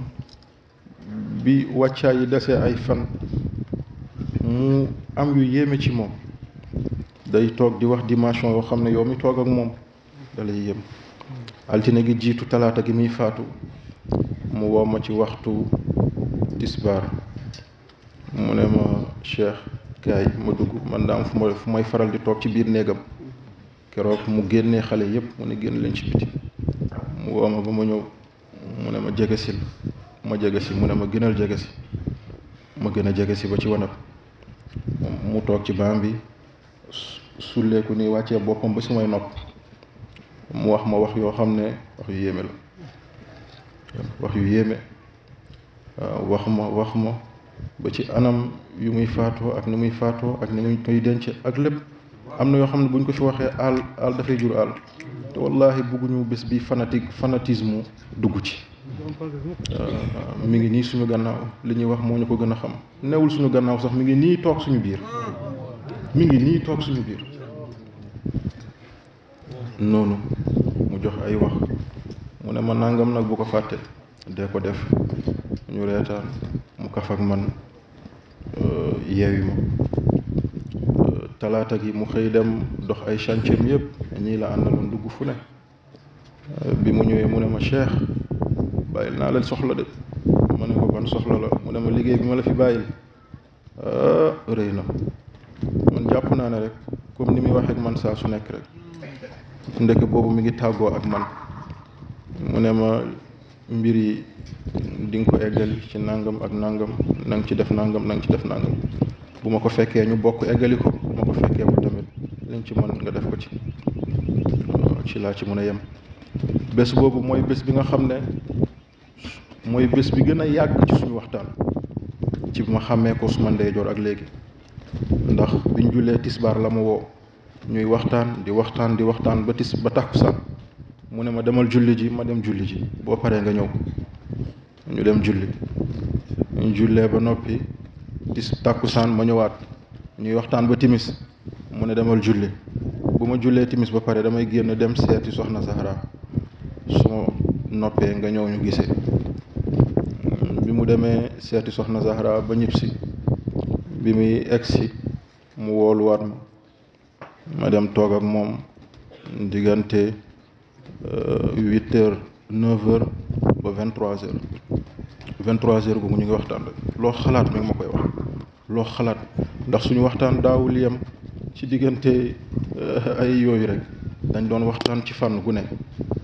bi wàccaay yi desee ay fan mu am yu yéeme ci moom day toog di wax dimension yoo xam ne yow mi toog ak moom dalay yéem altine gi jiitu talaata gi muy faatu mu woo ma ci waxtu tisbaar mu ne ma Cheikh kaay ma dugg man daam fu may faral di toog ci biir néegam keroog mu génnee xale yépp mu ne génn leen ci biti mu woo ma ba ma ñëw mu ne ma jegesil ma jegesi mu ne ma gënal jegesi ma gën a jegesi ba ci wanag mu toog ci baam bi sulleeku ni wàccee boppam ba sumay nopp mu wax ma wax yoo xam ne wax yu yéeme la wax yu yéeme wax ma ba ci anam yu muy faatoo ak ni muy faatoo ak ni muy koy denc ak lépp am na yoo xam ne buñ ko fi waxee àll dafay jur àll te wallahi bugguñu bés bi fanatisme dugg ci mi ngi nii suñu gannaaw li ñuy wax moo ñu ko gën a xam newul suñu gannaaw sax mi ngi nii toog suñu biir noonu mu jox ay wax mu ne ma nangam nag bu ko fàtte dee ko def ñu reetaan mu kaf ak man yeewi ma talaata gi mu xëy dem dox ay chantier yëpp ñii la àndaloon dugg fu ne bi mu ñëwee mu ne ma Cheikh bàyyil naa leen soxla de ma ne ko ban soxla la mu ne ma liggéey bi ma la fi bàyyil rëy na man jàpp naa ne rek comme ni muy waxee ak man saa su nekk rek ndekk boobu mi ngi tàggoo ak man mu ne ma mbir yi di nga ko eggali ci nangam ak nangam na nga ci def nangam na nga ci def nangam bu ma ko fekkee ñu bokk eggali ko bu ma ko fekkee bu tamit liñ ci mën nga def ko ci laa ci mën a yem bés boobu mooy bés bi nga xam ne mooy bés bi gën a yàgg ci suñu waxtaan ci ma xàmmee ko suma ndeyjoor ak léegi ndax biñ jullee tisbaar la ma woo ñuy waxtaan di waxtaan ba takkusaan mu ne ma demal julli ji ma dem julli ji boo paree nga ñëw ñu dem julli ñu jullee ba noppi takkusaan ma ñëwaat ñuy waxtaan ba timis mu ne demal julli bu ma jullee timis ba pare damay génn dem seeti soxna Zahra su ma noppee nga ñëw ñu gisee bi mu demee seeti soxna Zahra ba ñibbisi bi muy egsi mu wooluwaat ma dem toog ak moom diggante 8h 9h ba 23h googu ñu ngi waxtaan rek loo xalaat mi ngi ma koy wax loo xalaat ndax suñu waxtaan daawul yem ci diggante ay yooyu rek dañ doon waxtaan ci fànn gu ne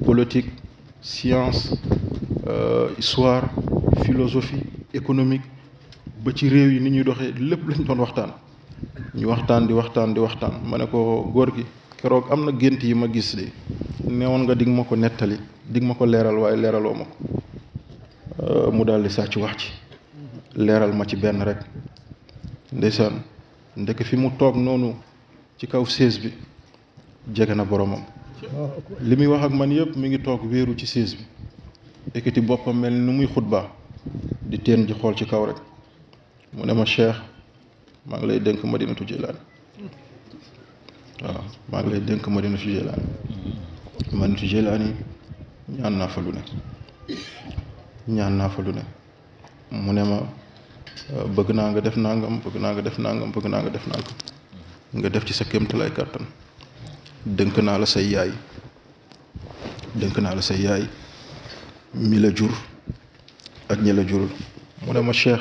politique science histoire philosophie économique ba ci réew yi ni ñuy doxee lépp lañ doon waxtaan ñu waxtaan di waxtaan ma ne ko góor gi keroog am na gént yi ma gis de neewoon nga dig ma ko nettali dig ma ko leeral waaye leeraloo ma ko mu daal di sàcc wax ci leeral ma ci benn rek ndeysaan ndek fi mu toog noonu ci kaw sées bi jege na boromam li muy wax ak man yëpp mi ngi toog wéeru ci sées bi ekkati boppam mel ni muy xutba di teen ji xool ci kaw rek mu ne ma Cheikh maa ngi lay dénk Madinatu Jilaani waaw maa ngi lay dénk Madinatu Jilaani Madinatu Jilaani ñaan naa fa lu ne mu ne ma bëgg naa nga def nangam nga def ci sa kéemtalaay kàttan dénk naa la say yaay mi la jur ak ñi la jurul mu ne ma Cheikh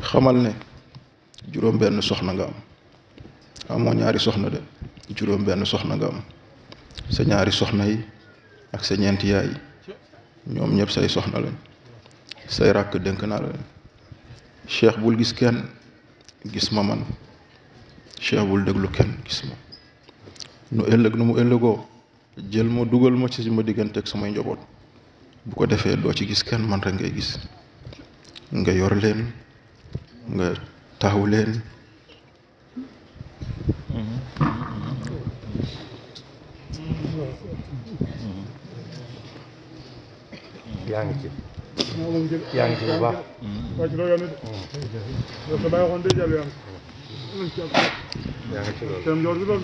xamal ne juróom benn soxna nga am amoo ñaari soxna de juróom benn soxna nga am sa ñaari soxna yi ak sa ñeenti yaay ñoom ñëpp say soxna lañ say ràkk dénk naa la leen Cheikh bul gis kenn gis ma man Cheikh bul déglu kenn gis ma nu mu ëllëgoo jël ma dugal ma ci ma diggante ak samay njaboot bu ko defee doo ci gis kenn man rek ngay gis nga yor leen nga taxaw leen yaa ngi ci bu baax yaa ngi ci loolu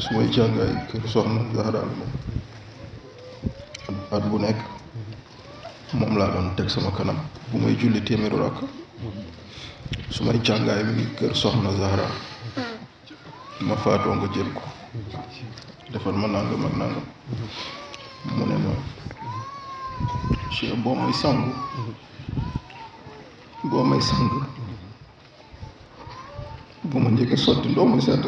su may jàngaay kër soxna Zahra moom at bu nekk moom laa doon teg sama kanam bu may julli téeméeru rakk su may jàngaay mi ngi kër soxna Zahra ma faatoo nga jël ko defal ma nangam ak nangam mu ne ma Cheikh boo may sangu bu ma njëkk a sotti ndox mu sedd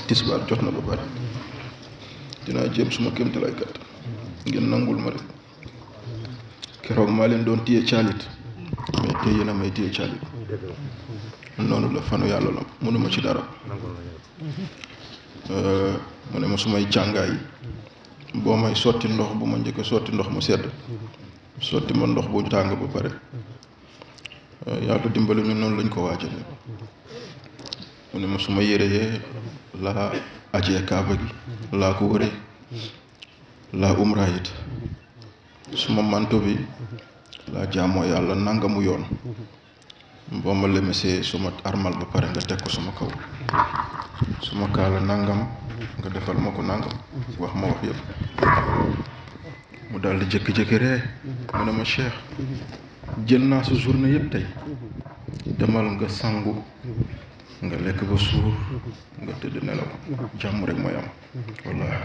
tisbaar jot na ba pare dinaa jéem suma kéemtalaay kat ngeen nangul ma rek keroog maa leen doon téye caalit mais téye na may téye caalit noonu la fanu yàlla la mënuma ci dara mu ne ma sumay jàngaay boo may sotti ndox bu ma njëkk sotti ndox mu sedd sotti ma ndox bu tàng ba pare yàlla dimbali ñu noonu lañ ko waajale mu ne ma suma yéreyee laa ajee kaaba gi laa ko wëree laa umra it suma manto bi laa jaamoo yàlla nangamu yoon boo ma lemesee suma armal ba pare nga teg ko suma kaw suma kaala nangam nga defal ma ko nangam wax ma wax yëpp mu daal di jékki-jékki ree mu ne ma Cheikh jël naa sa journée yëpp tey demal nga sangu nga lekk ba suur nga tëdd nelaw jàmm rek mooy am wallaahi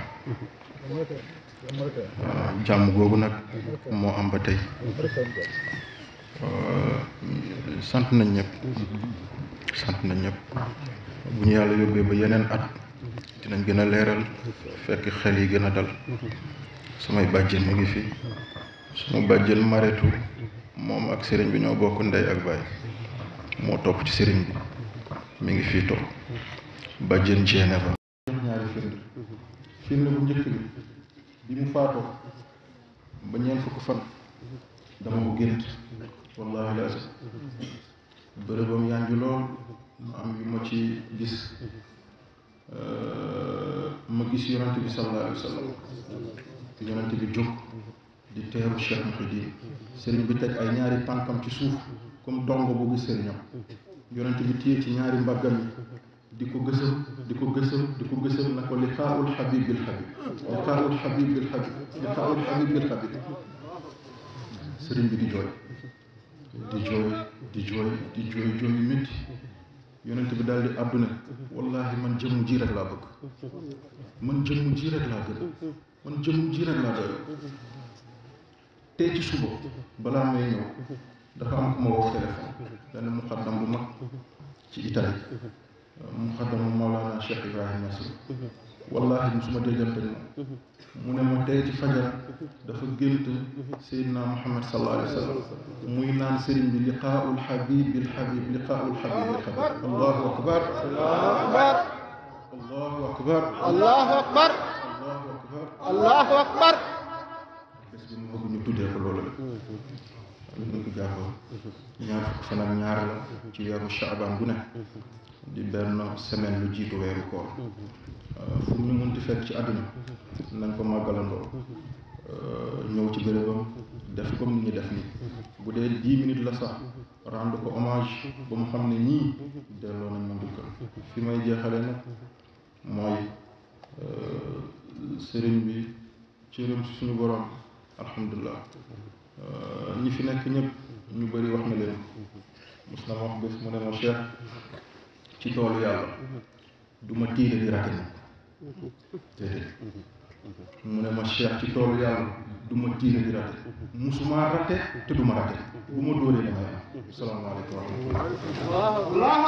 jàmm googu nag moo am ba tey sant nañ ñëpp bu ñu yàlla yóbbee ba yeneen at dinañ gën a leeral fekk xel yi gën a dal samay bàjjen mi ngi fi suma bàjjen maretu moom ak sëriñ bi ñoo bokk ndey ak baay moo topp ci sëriñ bi mi ngi fii toog bàjjen Genève ñaari firnde bu njëkk bi mu faatoo ba ñeent fukk fan dama ko gént wallaahi laazim bërëbam yanju lool ma am yu ma ci gis ma gis yonent bi sallallahu alayhi wa sallam te yonent bi jóg di teeru Cheikh Mouhidine sëriñ bi teg ay ñaari tànkam ci suuf comme dongo bu gis sëriñam yonent bi téye ci ñaari mbaggam yi di ko gësam na ko liqaaul habib bil habib liqaaul habib bil habib liqaaul habib bil habib sëriñ bi di jooy yu métti yonent bi daal di àdduna wallahi man jëmm ji rek laa bëgg man jëmm ji rek laa gën man jëmm ji rek laa doy tey ci suba balaa may ñëw dafa am ku ma woo téléphone benn muqaddam bu mag ci Italie muqaddamu Mawlana Cheikh Ibrahim Niass wallahi musuma déggante mu ne ma tey ci fajar dafa gént Seydina Muhammad sallallahu alayhi wa sallam muy naan sëriñ bi liqaaul habib bil habib liqaaul habib bil habib allahu akbar allahu akbar allahu akbar allahu akbar bés bi mu bëgg ñu tuddee ko loolu la ñu ko jàppoon ñaar fukk fan ak ñaar la ci weeru Shaabaan bu ne di benn semaine lu jiitu weeru koor fu ñu munti fekk ci àdduna nañ ko màggalandoo ñëw ci bérébam def comme ni ñu def nii bu dee 10 minutes la sax rendre ko hommage ba mu xam ne ñii delloo nañ ma ndukkal fi may jeexale nag mooy sëriñ bi cëram si suñu borom alhamdulilah ñi fi nekk ñëpp ñu bëri wax na leen mos na ma wax bés mu ne ma Cheikh ci toolu yàlla du ma tiire di rate déedéet mu ne ma Cheikh ci toolu yàlla du ma tiire di rate musuma rate te du ma rate bu ma dóoree damay am salaamaaleykum wa rahmatulah.